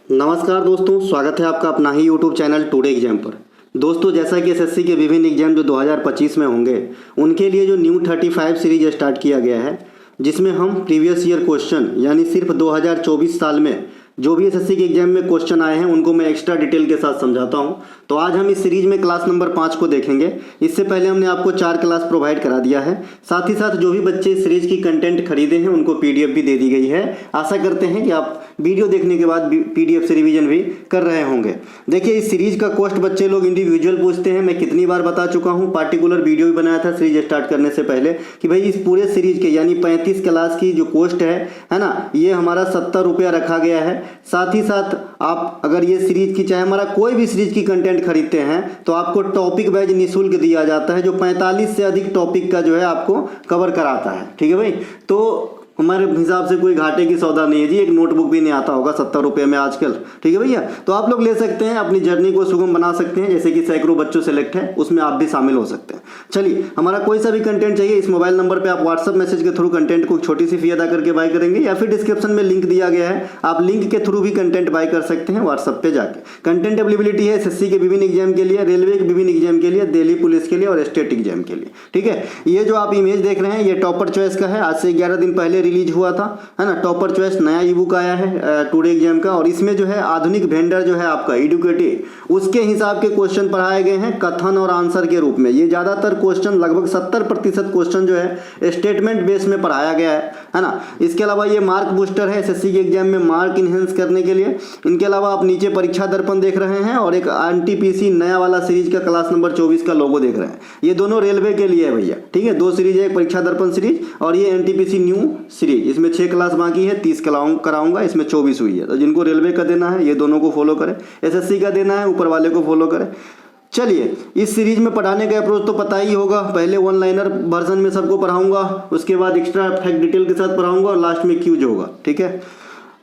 नमस्कार दोस्तों, स्वागत है आपका अपना ही यूट्यूब चैनल टुडे एग्जाम पर। दोस्तों, जैसा कि एसएससी के विभिन्न एग्जाम जो 2025 में होंगे उनके लिए जो न्यू 35 सीरीज स्टार्ट किया गया है, जिसमें हम प्रीवियस ईयर क्वेश्चन यानी सिर्फ 2024 साल में जो भी एसएससी के एग्जाम में क्वेश्चन आए हैं उनको मैं एक्स्ट्रा डिटेल के साथ समझाता हूं। तो आज हम इस सीरीज में क्लास नंबर 5 को देखेंगे। इससे पहले हमने आपको 4 क्लास प्रोवाइड करा दिया है। साथ ही साथ जो भी बच्चे इस सीरीज की कंटेंट खरीदे हैं उनको पीडीएफ भी दे दी गई है। आशा करते हैं कि आप वीडियो देखने के बाद पीडीएफ से रिवीजन भी कर रहे होंगे। देखिए, इस सीरीज का कॉस्ट बच्चे लोग इंडिविजुअल पूछते हैं। मैं कितनी बार बता चुका हूँ, पार्टिकुलर वीडियो भी बनाया था सीरीज स्टार्ट करने से पहले कि भाई इस पूरे सीरीज के यानी 35 क्लास की जो कॉस्ट है ना, ये हमारा 70 रुपया रखा गया है। साथ ही साथ आप अगर ये सीरीज की चाहे हमारा कोई भी सीरीज की कंटेंट खरीदते हैं तो आपको टॉपिक वाइज निःशुल्क दिया जाता है, जो 45 से अधिक टॉपिक का जो है आपको कवर कराता है। ठीक है भाई, तो हमारे हिसाब से कोई घाटे की सौदा नहीं है जी। एक नोटबुक भी नहीं आता होगा 70 रुपये में आजकल। ठीक है भैया, तो आप लोग ले सकते हैं, अपनी जर्नी को सुगम बना सकते हैं। जैसे कि सैकड़ों बच्चों सेलेक्ट है, उसमें आप भी शामिल हो सकते हैं। चलिए, हमारा कोई सा भी कंटेंट चाहिए, इस मोबाइल नंबर पे आप व्हाट्सअप मैसेज के थ्रू कंटेंट को छोटी सी फी अदा करके बाय करेंगे, या फिर डिस्क्रिप्शन में लिंक दिया गया है, आप लिंक के थ्रू भी कंटेंट बाय कर सकते हैं व्हाट्सअप पे जाके। कंटेंट अवेलेबिलिटी है एसएससी के विभिन्न एग्जाम के लिए, रेलवे के विभिन्न एग्जाम के लिए, दिल्ली पुलिस के लिए और स्टेट एग्जाम के लिए। ठीक है, ये जो आप इमेज देख रहे हैं ये टॉपर चॉइस का है। आज से 11 दिन पहले रिलीज हुआ था, है ना। टॉपर चॉइस नया ई बुक आया है टुडे एग्जाम का, और इसमें जो है आधुनिक वेंडर जो है आपका एडुकेटिव, उसके हिसाब के क्वेश्चन पढ़ाए गए हैं कथन और आंसर के रूप में। ये ज्यादातर क्वेश्चन, लगभग 70% क्वेश्चन जो है स्टेटमेंट बेस में पढ़ाया गया है ना। इसके अलावा ये मार्क बूस्टर है एसएससी के एग्जाम में मार्क इनहेंस करने के लिए। इनके अलावा आप नीचे परीक्षा दर्पण देख रहे हैं और एक एनटीपीसी नया वाला सीरीज का क्लास नंबर 24 का लोगो देख रहे हैं। ये दोनों रेलवे के लिए है भैया। ठीक है, 2 सीरीज है, एक परीक्षा दर्पण सीरीज और ये एनटीपीसी न्यू सीरीज। इसमें 6 क्लास बाकी है, 30 कराऊंगा, इसमें 24 हुई है। तो जिनको रेलवे का देना है ये दोनों को फॉलो करें, एसएससी का देना है ऊपर वाले को फॉलो करें। चलिए, इस सीरीज में पढ़ाने का अप्रोच तो पता ही होगा। पहले वन लाइनर वर्जन में सबको पढ़ाऊंगा, उसके बाद एक्स्ट्रा फैक्ट डिटेल के साथ पढ़ाऊंगा और लास्ट में क्यूज होगा। ठीक है,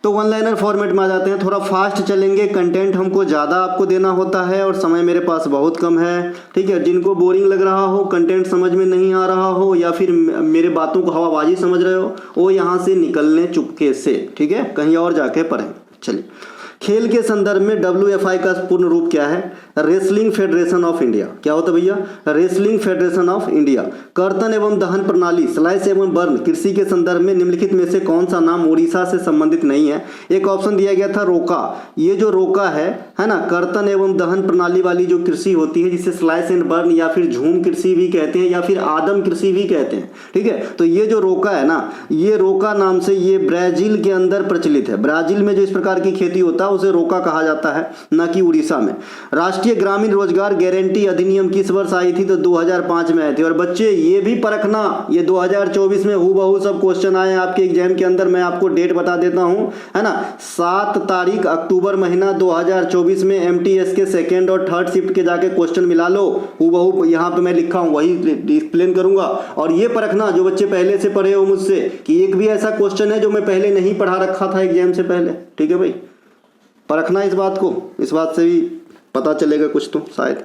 तो वन लाइनर फॉर्मेट में आ जाते हैं। थोड़ा फास्ट चलेंगे, कंटेंट हमको ज़्यादा आपको देना होता है और समय मेरे पास बहुत कम है। ठीक है, जिनको बोरिंग लग रहा हो, कंटेंट समझ में नहीं आ रहा हो, या फिर मेरे बातों को हवाबाजी समझ रहे हो, वो यहाँ से निकलने चुपके से, ठीक है, कहीं और जाके पढ़ें। चलिए, खेल के संदर्भ में WFI का पूर्ण रूप क्या है? Wrestling federation of India. क्या होता है भैया? Wrestling federation of India. कर्तन एवं दहन प्रणाली, स्लाइस एवं बर्न, कृषि के संदर्भ में निम्नलिखित में से कौन सा नाम उड़ीसा से संबंधित नहीं है? एक ऑप्शन दिया गया था रोका। ये जो रोका है ना, कर्तन एवं दहन प्रणाली वाली जो कृषि होती है, जिसे स्लाइस एंड बर्न या फिर झूम कृषि भी कहते हैं या फिर आदम कृषि भी कहते हैं। ठीक है, तो ये जो रोका है ना, ये रोका नाम से ये ब्राजील के अंदर प्रचलित है। ब्राजील में जो इस प्रकार की खेती होता है उसे रोका कहा जाता है, न कि उड़ीसा में। राष्ट्रीय ग्रामीण रोजगार गारंटी अधिनियम किस वर्ष आई थी? तो 2005 में आई थी। और बच्चे ये भी परखना, ये 2024 में हूबहू सब क्वेश्चन आए आपके एग्जाम के अंदर। मैं आपको डेट बता देता हूं, है ना। 7 तारीख अक्टूबर महीना 2024 में एमटीएस के सेकेंड और थर्ड शिफ्ट के जाके क्वेश्चन मिला लो। हूबहू यहाँ पे मैं लिखा हूँ वही एक्सप्लेन करूंगा। और ये परखना जो बच्चे पहले से पढ़े हो मुझसे कि एक भी ऐसा क्वेश्चन है जो मैं पहले नहीं पढ़ा रखा था एग्जाम से पहले। ठीक है भाई, परखना इस बात को, इस बात से भी पता चलेगा कुछ तो शायद।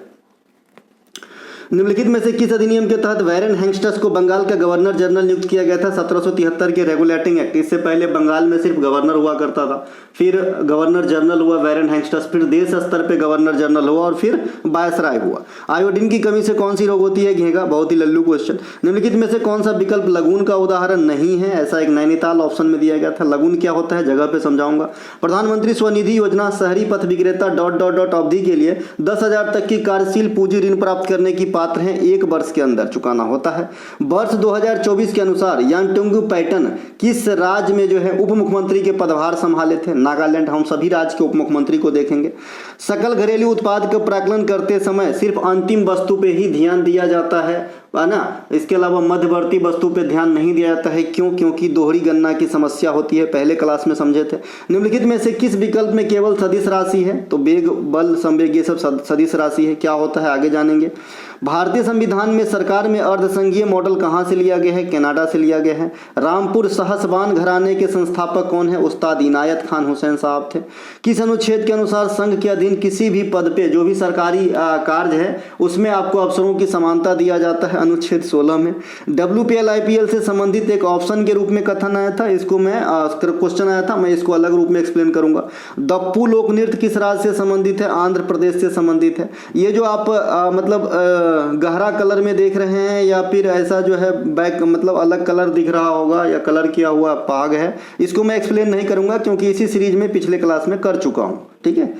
निम्नलिखित में से किस अधिनियम के तहत वैरेन हैंगस्टस को बंगाल का गवर्नर जनरल नियुक्त किया गया था? 1773 के रेगुलेटिंग एक्ट। इससे पहले बंगाल में सिर्फ गवर्नर हुआ करता था, फिर गवर्नर जनरल हुआ वैरेन हैंगस्टस, फिर देश स्तर पे गवर्नर जनरल हुआ और फिर वायसराय हुआ। आयोडीन की कमी से कौन सी रोग होती है? घेंघा। बहुत ही लल्लू क्वेश्चन। निम्नलिखित में से कौन सा विकल्प लगून का उदाहरण नहीं है? ऐसा एक नैनीताल ऑप्शन में दिया गया था। लगून क्या होता है जगह पे समझाऊंगा। प्रधानमंत्री स्वनिधि योजना शहरी पथ विक्रेता ... अवधि के लिए 10,000 तक की कार्यशील पूंजी ऋण प्राप्त करने की पात्र हैं, 1 वर्ष के अंदर चुकाना होता है। वर्ष 2024 के अनुसार यांगटोंगु पैटर्न किस राज्य में जो है उप मुख्यमंत्री के पदभार संभाले थे? नागालैंड। हम सभी राज्य के उप मुख्यमंत्री को देखेंगे। सकल घरेलू उत्पाद का प्राकलन करते समय सिर्फ अंतिम वस्तु पे ही ध्यान दिया जाता है ना, इसके अलावा मध्यवर्ती वस्तु पे ध्यान नहीं दिया जाता है। क्यों? क्योंकि दोहरी गणना की समस्या होती है, पहले क्लास में समझे थे। निम्नलिखित में से किस विकल्प में केवल सदिश राशि है? तो वेग, बल, संवेग ये सब सदिश राशि है। क्या होता है आगे जानेंगे। भारतीय संविधान में सरकार में अर्धसंघीय मॉडल कहाँ से लिया गया है? कनाडा से लिया गया है। रामपुर सहसवान घराने के संस्थापक कौन है? उस्ताद इनायत खान हुसैन साहब थे। किस अनुच्छेद के अनुसार संघ के अधीन किसी भी पद पे जो भी सरकारी कार्य है उसमें आपको अफसरों की समानता दिया जाता है? अनुच्छेद 16 में। WPL IPL से संबंधित एक ऑप्शन के रूप में कथन आया था, इसको मैं क्वेश्चन आया था, मैं इसको अलग रूप में एक्सप्लेन करूंगा। दप्पू लोक नृत्य किस राज्य से संबंधित है? आंध्र प्रदेश से संबंधित है। ये जो आप मतलब गहरा कलर में देख रहे हैं या फिर ऐसा जो है बैक मतलब अलग कलर दिख रहा होगा या कलर किया हुआ पाग है, इसको मैं एक्सप्लेन नहीं करूंगा क्योंकि इसी सीरीज में पिछले क्लास में कर चुका हूँ। ठीक है,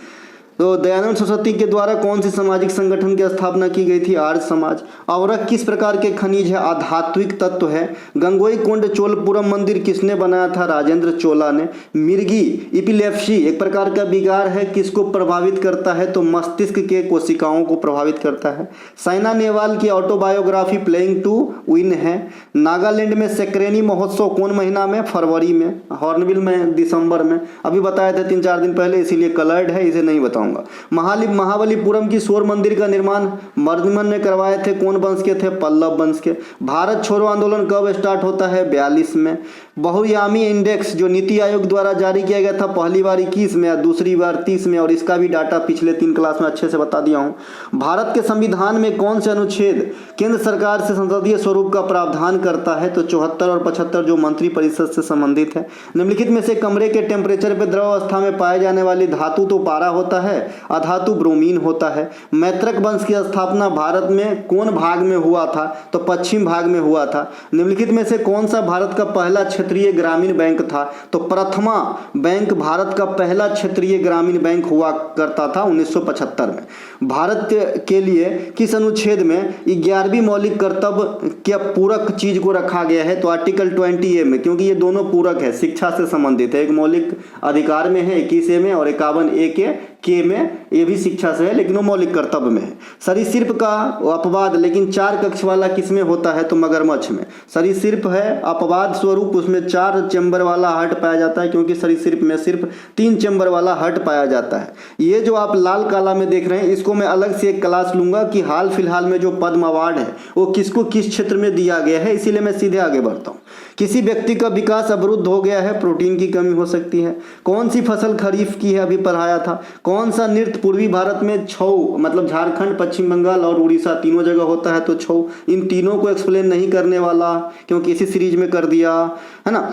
तो दयानंद सरस्वती के द्वारा कौन सी सामाजिक संगठन की स्थापना की गई थी? आर्य समाज। अवरक किस प्रकार के खनिज है? आध्यात्मिक तत्व है। गंगोई कुंड चोलपुरम मंदिर किसने बनाया था? राजेंद्र चोला ने। मिर्गी इपिलेप्सी एक प्रकार का विकार है, किसको प्रभावित करता है? तो मस्तिष्क के कोशिकाओं को प्रभावित करता है। साइना नेहवाल की ऑटोबायोग्राफी प्लेइंग टू विन है। नागालैंड में सेक्रेनी महोत्सव कौन महीना में? फरवरी में। हॉर्नबिल में दिसंबर में। अभी बताया था 3-4 दिन पहले, इसीलिए कलर्ड है, इसे नहीं बताऊंगा। महाबलीपुरम की शोर मंदिर का निर्माण मर्दमन ने करवाए थे, कौन वंश के थे? पल्लव वंश के। भारत छोड़ो आंदोलन कब स्टार्ट होता है? 42 में। बहुआयामी इंडेक्स जो नीति आयोग द्वारा जारी किया गया था, पहली बार 21 में और दूसरी बार 30 में, और इसका भी डाटा पिछले 3 क्लास में अच्छे से बता दिया हूं। भारत के संविधान में कौन से अनुच्छेद केंद्र सरकार से संसदीय स्वरूप का प्रावधान करता है? तो 74 और 75 जो मंत्रिपरिषद से संबंधित है। निम्नलिखित में से कमरे के टेम्परेचर पर द्रव अवस्था में पाए जाने वाली धातु तो पारा होता है, अधातु ब्रोमीन होता है। मैत्रक वंश की स्थापना भारत में कौन भाग में हुआ था? तो पश्चिम भाग में हुआ था। निम्नलिखित में से कौन सा भारत का पहला क्षेत्रीय ग्रामीण बैंक था? तो प्रथमा बैंक भारत का पहला क्षेत्रीय ग्रामीण बैंक हुआ करता था 1975 में। भारत के लिए किस अनुच्छेद में 11वीं मौलिक कर्तव्य के पूरक चीज को रखा गया है? तो आर्टिकल 20A में, क्योंकि ये दोनों पूरक है, शिक्षा से संबंधित है। एक मौलिक अधिकार में है 21A में और 51A के में, ये भी शिक्षा से है लेकिन वो मौलिक कर्तव्य में है। सरीसृप का अपवाद लेकिन 4 कक्ष वाला किसमें होता है? तो मगरमच्छ में। सरीसृप है अपवाद स्वरूप, उसमें 4 चैम्बर वाला हार्ट पाया जाता है, क्योंकि सरीसृप में सिर्फ 3 चैम्बर वाला हार्ट पाया जाता है। ये जो आप लाल काला में देख रहे हैं, इसको मैं अलग से एक क्लास लूंगा कि हाल फिलहाल में जो पद्म अवार्ड है वो किसको किस क्षेत्र में दिया गया है, इसीलिए मैं सीधे आगे बढ़ता हूँ। किसी व्यक्ति का विकास अवरुद्ध हो गया है, प्रोटीन की कमी हो सकती है। कौन सी फसल खरीफ की है? अभी पढ़ाया था। कौन सा नृत्य पूर्वी भारत में छऊ मतलब झारखंड, पश्चिम बंगाल और उड़ीसा तीनों जगह होता है? तो छऊ। इन तीनों को एक्सप्लेन नहीं करने वाला क्योंकि इसी सीरीज में कर दिया है ना।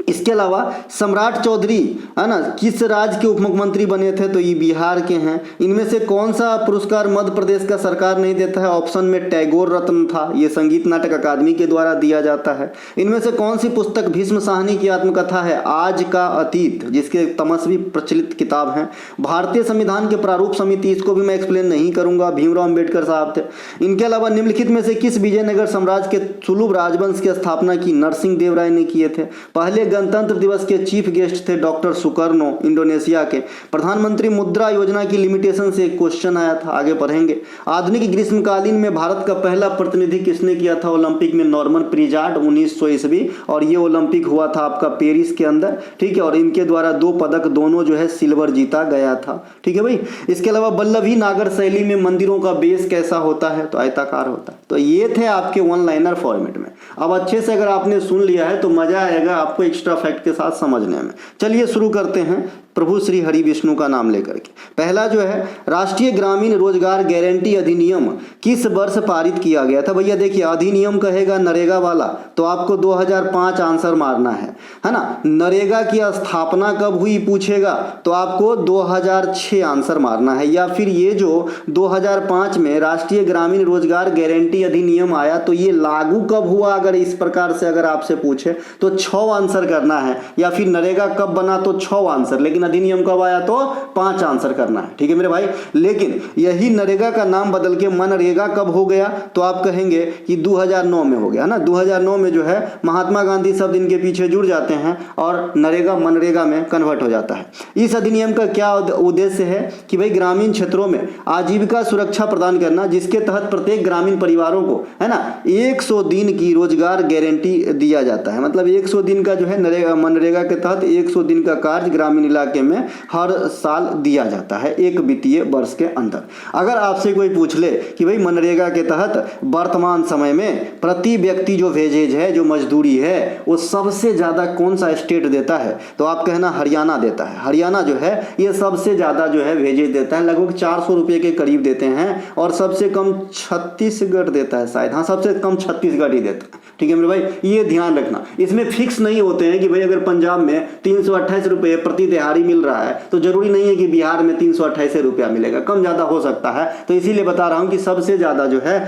इसके अलावा सम्राट चौधरी है ना किस राज्य के उप मुख्यमंत्री बने थे? तो ये बिहार के हैं। इनमें से कौन सा पुरस्कार मध्य प्रदेश का सरकार नहीं देता है? ऑप्शन में टैगोर रत्न था, ये संगीत नाटक अकादमी के द्वारा दिया जाता है। इनमें से कौन सी पुस्तक भीष्म साहनी की आत्मकथा है? आज का अतीत, जिसके तमस्वी प्रचलित किताब हैं। भारतीय संविधान के प्रारूप समिति, इसको भी मैं एक्सप्लेन नहीं करूंगा, भीमराव अम्बेडकर साहब थे। इनके अलावा निम्नलिखित में से किस विजयनगर साम्राज्य के सुलभ राजवंश की स्थापना की? नरसिंह देव राय ने किए थे। पहले गणतंत्र दिवस के चीफ गेस्ट थे डॉक्टर सुकर्नो, इंडोनेशिया के। प्रधानमंत्री मुद्रा योजना की लिमिटेशन से एक क्वेश्चन आया था, आगे पढ़ेंगे। आधुनिक ग्रीष्मकालीन में भारत का पहला प्रतिनिधि किसने किया था ओलंपिक में? नॉर्मन प्रिजार्ड 1900 ईस्वी, और ये ओलंपिक हुआ था आपका पेरिस के अंदर। ठीक है, और इनके द्वारा 2 पदक दोनों जो है सिल्वर जीता गया था। ठीक है भाई। इसके अलावा वल्लभी नागर शैली में मंदिरों का बेस कैसा होता है? तो आयताकार होता है। तो ये थे आपके वन लाइनर फॉर्मेट में। अब अच्छे से अगर आपने सुन लिया है तो मजा आएगा आपको एक्स्ट्रा फैक्ट के साथ समझने में। चलिए शुरू करते हैं प्रभु श्री हरि विष्णु का नाम लेकर के। पहला जो है, राष्ट्रीय ग्रामीण रोजगार गारंटी अधिनियम किस वर्ष पारित किया गया था? भैया देखिए, अधिनियम कहेगा नरेगा वाला, तो आपको 2005 आंसर मारना है ना। नरेगा की स्थापना कब हुई पूछेगा तो आपको 2006 आंसर मारना है। या फिर ये जो 2005 में राष्ट्रीय ग्रामीण रोजगार गारंटी अधिनियम आया, तो ये लागू कब हुआ? अगर इस प्रकार से अगर आपसे पूछे तो 6 आंसर करना है। या फिर नरेगा कब बना तो 6 आंसर, लेकिन अधिनियम कब आया तो 5 आंसर करना है। ठीक है मेरे भाई। लेकिन यही नरेगा का नाम बदल के मनरेगा कब हो गया? तो आप कहेंगे कि 2009 में हो गया ना। 2009 में जो है महात्मा गांधी शब्द इनके पीछे जुड़ जाते हैं और नरेगा मनरेगा में कन्वर्ट हो जाता है। इस अधिनियम का क्या उद्देश्य है कि भाई ग्रामीण क्षेत्रों में आजीविका सुरक्षा प्रदान करना, जिसके तहत प्रत्येक ग्रामीण परिवारों को है ना 100 दिन की रोजगार गारंटी दिया जाता है। मतलब 100 दिन का जो है मनरेगा के तहत 100 दिन का कार्य ग्रामीण इलाके इलाके में हर साल दिया जाता है एक वित्तीय वर्ष के अंदर। अगर आपसे कोई पूछ ले कि भाई मनरेगा के तहत वर्तमान समय में प्रति व्यक्ति जो वेजेज है, जो मजदूरी है, वो सबसे ज़्यादा कौन सा स्टेट देता है, तो आप कहना हरियाणा देता है। हरियाणा जो है ये सबसे ज़्यादा जो है वेजेज देता है, लगभग 400 रुपये के करीब देते हैं। और सबसे कम छत्तीसगढ़ देता है शायद, हाँ सबसे कम छत्तीसगढ़ ही देता है। ठीक है मेरे भाई, ये ध्यान रखना। इसमें फिक्स नहीं होते हैं कि भाई अगर पंजाब में 328 रुपये प्रति दिहाड़ी मिल रहा है तो जरूरी नहीं है कि बिहार में 328 रुपया मिलेगा, कम ज़्यादा हो सकता है। तो इसीलिए बता रहा हूँ कि सबसे ज़्यादा जो है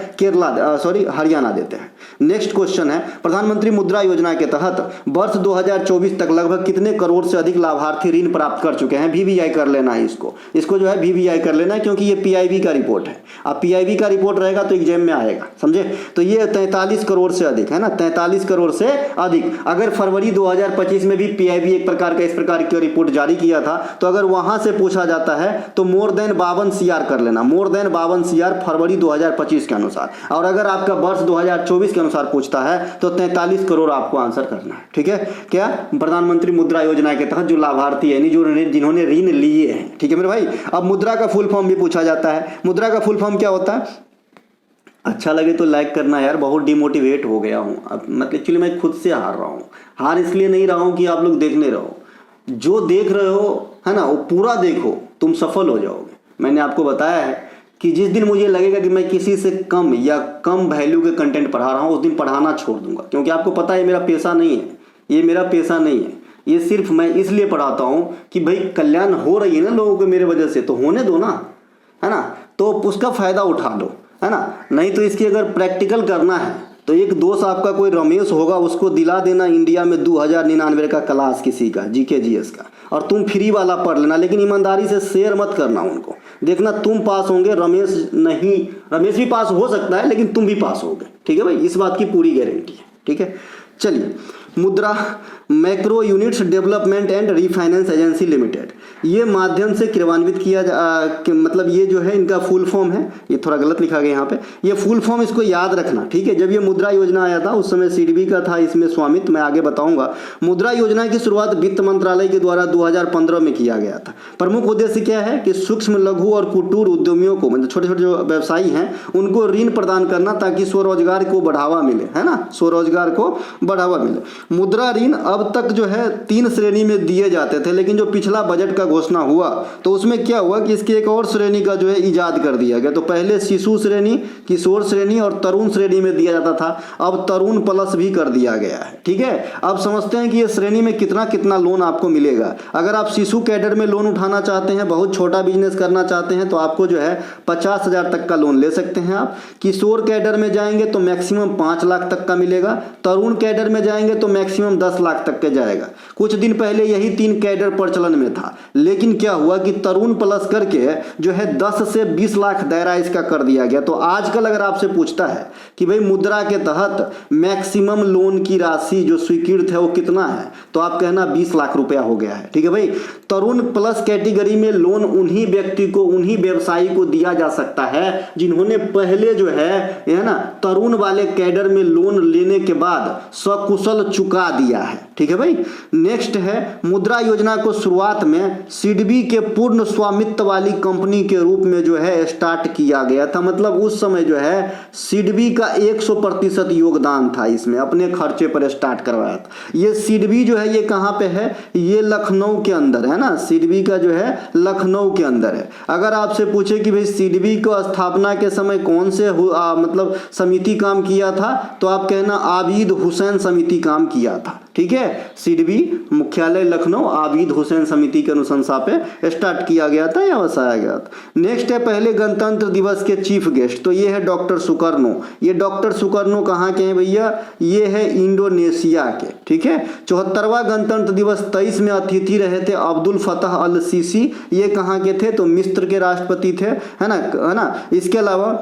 हरियाणा देते हैं। नेक्स्ट क्वेश्चन है, प्रधानमंत्री मुद्रा योजना के तहत वर्ष 2024 तक लगभग कितने करोड़ से अधिक लाभार्थी ऋण प्राप्त कर चुके हैं। VVI कर लेना है इसको जो है VVI कर लेना है, क्योंकि ये PIB का रिपोर्ट है। अब PIB का रिपोर्ट रहेगा तो एग्जाम में आएगा, समझे। तो ये 43 करोड़ से अधिक है ना, 43 करोड़ से अधिक। अगर फरवरी 2025 में भी PIB एक प्रकार का इस प्रकार की रिपोर्ट जारी किया था, तो अगर वहां से पूछा जाता है तो मोर देन 52 CR कर लेना, मोर देन 52 CR फरवरी 2025 के अनुसार। और अगर आपका वर्ष 2024 के अनुसार पूछता है तो 43 करोड़ आपको आंसर करना है। ठीक है, क्या प्रधानमंत्री मुद्रा योजना के तहत जो लाभार्थी है, जिन्होंने ऋण लिए हैं। ठीक है मेरे भाई। अब मुद्रा का फुल फॉर्म भी पूछा जाता है। मुद्रा का फुल फॉर्म क्या होता है? अच्छा लगे तो लाइक करना यार, बहुत डिमोटिवेट हो गया हूँ अब, मतलब एक्चुअली मैं खुद से हार रहा हूँ। हार इसलिए नहीं रहा हूँ कि आप लोग देखने रहो, जो देख रहे हो है ना वो पूरा देखो, तुम सफल हो जाओगे। मैंने आपको बताया है कि जिस दिन मुझे लगेगा कि मैं किसी से कम या कम वैल्यू के कंटेंट पढ़ा रहा हूँ, उस दिन पढ़ाना छोड़ दूंगा, क्योंकि आपको पता है मेरा पेशा नहीं है, ये मेरा पेशा नहीं है। ये सिर्फ मैं इसलिए पढ़ाता हूँ कि भाई कल्याण हो रही है ना लोगों को मेरे वजह से, तो होने दो ना, है ना, तो उसका फायदा उठा लो, है ना। नहीं तो इसकी अगर प्रैक्टिकल करना है तो एक दोस्त आपका कोई रमेश होगा, उसको दिला देना इंडिया में 2099 का क्लास किसी का GK GS का, और तुम फ्री वाला पढ़ लेना, लेकिन ईमानदारी से शेयर मत करना उनको। देखना तुम पास होंगे, रमेश नहीं, रमेश भी पास हो सकता है लेकिन तुम भी पास होगे। ठीक है भाई, इस बात की पूरी गारंटी है। ठीक है, चलिए। मुद्रा macro units development and refinance agency limited, ये माध्यम से क्रियान्वित किया मतलब ये जो है इनका फुल फॉर्म है, ये थोड़ा गलत लिखा गया यहाँ पे, ये फुल फॉर्म इसको याद रखना। ठीक है, जब ये मुद्रा योजना आया था उस समय CDB का था इसमें स्वामित्व, मैं आगे बताऊंगा। मुद्रा योजना की शुरुआत वित्त मंत्रालय के द्वारा 2015 में किया गया था। प्रमुख उद्देश्य क्या है कि सूक्ष्म लघु और कुटीर उद्यमियों को, मतलब छोटे छोटे जो व्यवसायी हैं उनको ऋण प्रदान करना, ताकि स्वरोजगार को बढ़ावा मिले, है ना, स्वरोजगार को बढ़ावा मिले। मुद्रा ऋण अब तक जो है 3 श्रेणी में दिए जाते थे, लेकिन जो पिछला बजट का घोषणा हुआ तो उसमें क्या हुआ कि इसकी एक और श्रेणी का जो है इजाद कर दिया गया। तो पहले शिशु श्रेणी, किशोर श्रेणी और तरुण श्रेणी में दिया जाता था, अब तरुण प्लस भी कर दिया गया है। ठीक है, अब समझते हैं कि ये श्रेणी में कितना कितना लोन आपको मिलेगा। अगर आप शिशु कैडर में लोन उठाना चाहते हैं, बहुत छोटा बिजनेस करना चाहते हैं, तो आपको जो है 50,000 तक का लोन ले सकते हैं आप। किशोर कैडर में जाएंगे तो मैक्सिमम 5 लाख तक का मिलेगा। तरुण कैडर में जाएंगे तो मैक्सिमम 10 लाख तक के जाएगा। कुछ दिन पहले यही 3 कैडर प्रचलन में था, लेकिन क्या हुआ कि तरुण प्लस करके जो है 10 से 20 लाख दायरा इसका कर दिया गया। तो आजकल अगर आपसे पूछता है कि भाई मुद्रा के तहत मैक्सिमम लोन की राशि जो स्वीकृत है वो कितना है, तो आप कहना 20 लाख रुपया हो गया है। ठीक है भाई, तरुण प्लस कैटेगरी में लोन उन्हीं व्यक्ति को, उन्हीं व्यवसायी को दिया जा सकता है जिन्होंने पहले जो है ना तरुण वाले कैडर में लोन लेने के बाद सकुशल चुका दिया है। ठीक है भाई, नेक्स्ट है मुद्रा योजना को शुरुआत में CDB के पूर्ण स्वामित्व वाली कंपनी के रूप में जो है स्टार्ट किया गया था। मतलब उस समय जो है CDB का 100% योगदान था इसमें, अपने खर्चे पर स्टार्ट करवाया था। ये CDB जो है ये कहाँ पे है, ये लखनऊ के अंदर है ना, CDB का जो है लखनऊ के अंदर है। अगर आपसे पूछे कि भाई CDB को स्थापना के समय कौन से मतलब समिति काम किया था, तो आप कहना आबिद हुसैन समिति काम किया था। ठीक है, CDB मुख्यालय लखनऊ आबिद हुसैन समिति के अनुशंसा पे स्टार्ट किया गया था या बसाया गया था। नेक्स्ट है पहले गणतंत्र दिवस के चीफ गेस्ट, तो ये है डॉक्टर सुकर्णो। ये डॉक्टर सुकर्णो कहाँ के हैं भैया, ये है इंडोनेशिया के। ठीक है, 74वां गणतंत्र दिवस 23 में अतिथि रहे थे अब्दुल फतह अल सीसी, ये कहाँ के थे, तो मिस्र के राष्ट्रपति थे, है ना। इसके अलावा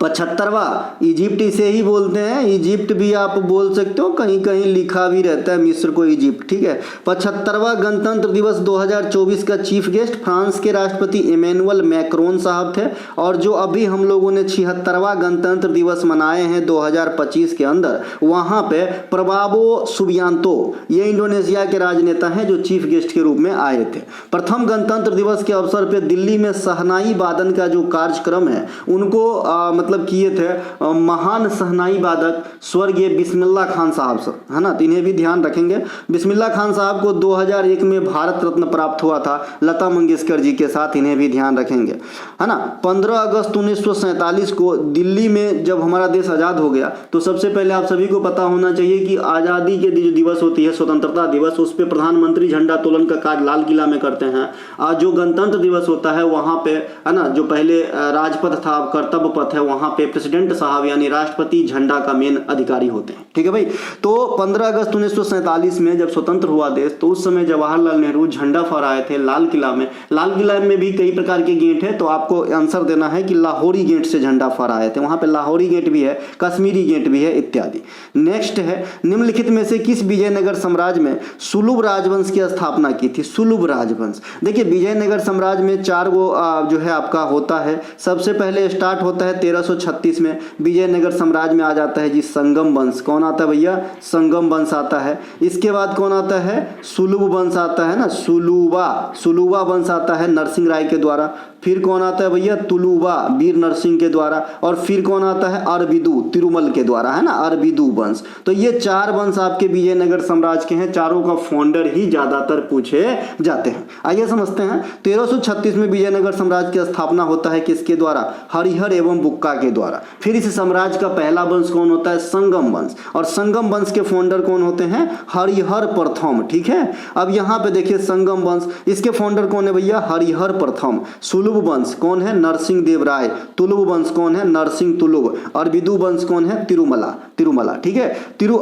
75वां इजिप्ट इसे ही बोलते हैं, इजिप्ट भी आप बोल सकते हो, कहीं कहीं लिखा भी रहता है मिस्र को इजिप्ट, ठीक है। 75वां गणतंत्र दिवस 2024 का चीफ गेस्ट फ्रांस के राष्ट्रपति इमैनुअल मैक्रोन साहब थे। और जो अभी हम लोगों ने 76वां गणतंत्र दिवस मनाए हैं 2025 के अंदर, वहाँ पे प्रबावो सुबियांतो, ये इंडोनेशिया के राजनेता हैं जो चीफ गेस्ट के रूप में आए थे। प्रथम गणतंत्र दिवस के अवसर पर दिल्ली में शहनाई वादन का जो कार्यक्रम है उनको मतलब किए थे महान शहनाई वादक स्वर्गीय बिस्मिल्लाह खान साहब, है ना। तो इन्हें भी ध्यान रखेंगे। बिस्मिल्लाह खान साहब को 2001 में भारत रत्न प्राप्त हुआ था लता मंगेशकर जी के साथ, इन्हें भी ध्यान रखेंगे, है ना। 15 अगस्त 1947 को दिल्ली में जब हमारा देश आज़ाद हो गया तो सबसे पहले आप सभी को पता होना चाहिए कि आज़ादी के जो दिवस होती है, स्वतंत्रता दिवस, उस पर प्रधानमंत्री झंडा तोलन का कार्य लाल किला में करते हैं। आज जो गणतंत्र दिवस होता है वहाँ पे, है ना, जो पहले राजपथ था, कर्तव्य पथ है, वहाँ पे प्रेसिडेंट साहब यानी राष्ट्रपति झंडा का मेन अधिकारी होते हैं, ठीक है भाई। तो 15 अगस्त 1947 में जब स्वतंत्र हुआ देश, तो उस समय जवाहरलाल नेहरू झंडा फहराए थे लाल किला में। लाल किला में भी कई प्रकार के गेट है, तो आपको आंसर देना है कि लाहौरी गेट से झंडा फहराए थे। वहाँ पे लाहौरी गेट भी है, कश्मीरी गेट भी है इत्यादि। नेक्स्ट है, निम्नलिखित में से किस विजयनगर साम्राज्य में सुलभ राजवंश की स्थापना की थी? सुलभ राजवंश, देखिए विजयनगर साम्राज्य में 4 गो जो है आपका होता है। सबसे पहले स्टार्ट होता है 1336 में, विजयनगर साम्राज्य में आ जाता है जी संगम वंश। कौन आता है भैया? संगम वंश आता है। इसके बाद कौन आता है? सुलभ वंश आता है ना, सुलुवा वंश आता है नरसिंह राय के द्वारा। फिर कौन आता है भैया? तुलुवा, वीर नरसिंह के द्वारा। और फिर कौन आता है? अरबिदु, तिरुमल के द्वारा, है ना, अरबिदु वंश। तो ये 4 वंश आपके विजयनगर साम्राज्य के हैं। चारों का फाउंडर ही ज्यादातर पूछे जाते हैं। आइए समझते हैं। 1336 में विजयनगर साम्राज्य की स्थापना होता है किसके द्वारा? हरिहर एवं बुक्का के द्वारा। फिर इस साम्राज्य का पहला वंश कौन होता है? संगम वंश। और संगम वंश के फाउंडर कौन होते हैं? हरिहर प्रथम, ठीक है। अब यहाँ पे देखिए संगम वंश, इसके फाउंडर कौन है भैया? हरिहर प्रथम। सुलभ वंश कौन है? नरसिंह देव राय। तुलुभ वंश कौन है? नरसिंह तुलुभ। अरबिदु वंश कौन है? तिरुमला, ठीक है।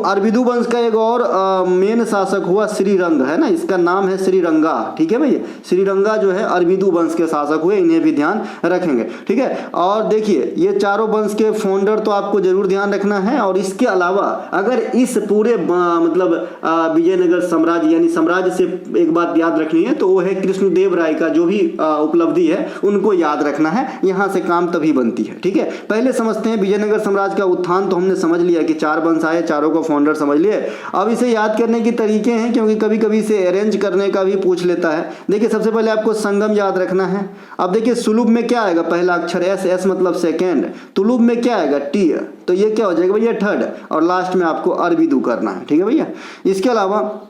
अरबिदु वंश का एक और मेन शासक हुआ श्रीरंग, है ना, इसका नाम है श्रीरंगा, ठीक है भैया। श्रीरंगा जो है अरबिदु वंश के शासक हुए, इन्हें भी ध्यान रखेंगे, ठीक है। और देखिए ये चारों वंश के फाउंडर तो आपको जरूर ध्यान रखना है। और इसके अलावा अगर इस पूरे मतलब विजयनगर साम्राज्य यानी साम्राज्य से एक बात याद रखनी है तो वो है कृष्णदेव राय का जो भी उपलब्धि है उनको याद रखना है। यहाँ से काम तभी बनती है, ठीक है। पहले समझते हैं विजयनगर साम्राज्य का उत्थान। तो हमने समझ लिया कि 4 वंश आए, चारों को फाउंडर समझ लिए। अब इसे याद करने के तरीके हैं, क्योंकि कभी कभी इसे अरेंज करने का भी पूछ लेता है। देखिए सबसे पहले आपको संगम याद रखना है। अब देखिए सुलभ में क्या आएगा? पहला अक्षर एस मतलब सेकेंड। तुलुभ में क्या आएगा? टी, तो ये क्या हो जाएगा भैया? थर्ड। और लास्ट में आपको अरबिदु करना है, ठीक है भैया। इसके अलावा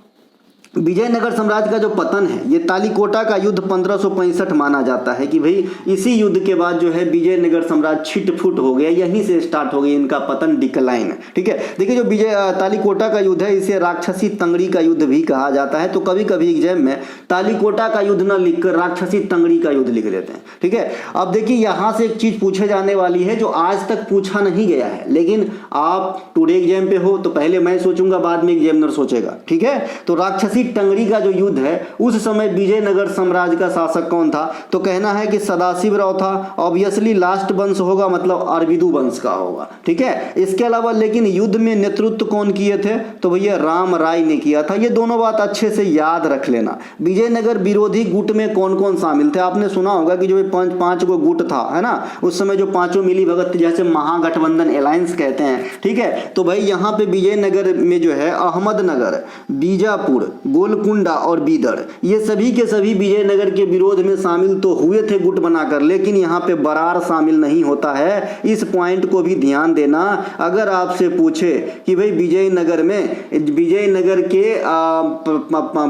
विजयनगर साम्राज्य का जो पतन है, ये तालीकोटा का युद्ध 1565 माना जाता है कि भाई इसी युद्ध के बाद जो है विजयनगर साम्राज्य छिटफुट हो गया, यहीं से स्टार्ट हो गई इनका पतन, डिक्लाइन, ठीक है। देखिए जो तालीकोटा का युद्ध है इसे राक्षसी तंगड़ी का युद्ध भी कहा जाता है। तो कभी कभी एग्जाम में तालीकोटा का युद्ध न लिखकर राक्षसी तंगड़ी का युद्ध लिख देते हैं, ठीक है। अब देखिए यहाँ से एक चीज पूछे जाने वाली है जो आज तक पूछा नहीं गया है, लेकिन आप टुडे एग्जाम पे हो तो पहले मैं सोचूंगा, बाद में एग्जामिनर सोचेगा, ठीक है। तो राक्षसी टंगड़ी का जो युद्ध है, उस समय विजयनगर साम्राज्य का शासक कौन था? तो कहना है कि सदाशिवराव था। ऑब्वियसली लास्ट वंश होगा, मतलब अरबिदु वंश का होगा, ठीक है। इसके अलावा लेकिन युद्ध में नेतृत्व कौन किए थे? तो भैया राम राय ने किया था। ये दोनों बात अच्छे से याद रख लेना। विजयनगर विरोधी गुट में कौन कौन शामिल थे? आपने सुना होगा कि जो 5 गो गुट था, है ना, उस समय जो 5 मिली भगत, जैसे महागठबंधन अलायंस कहते हैं, ठीक है। तो भाई यहाँ पे विजयनगर में जो है अहमदनगर, बीजापुर, गोलकुंडा और बीदर, ये सभी के सभी विजयनगर के विरोध में शामिल तो हुए थे गुट बनाकर, लेकिन यहाँ पे बरार शामिल नहीं होता है। इस पॉइंट को भी ध्यान देना। अगर आपसे पूछे कि भाई विजयनगर के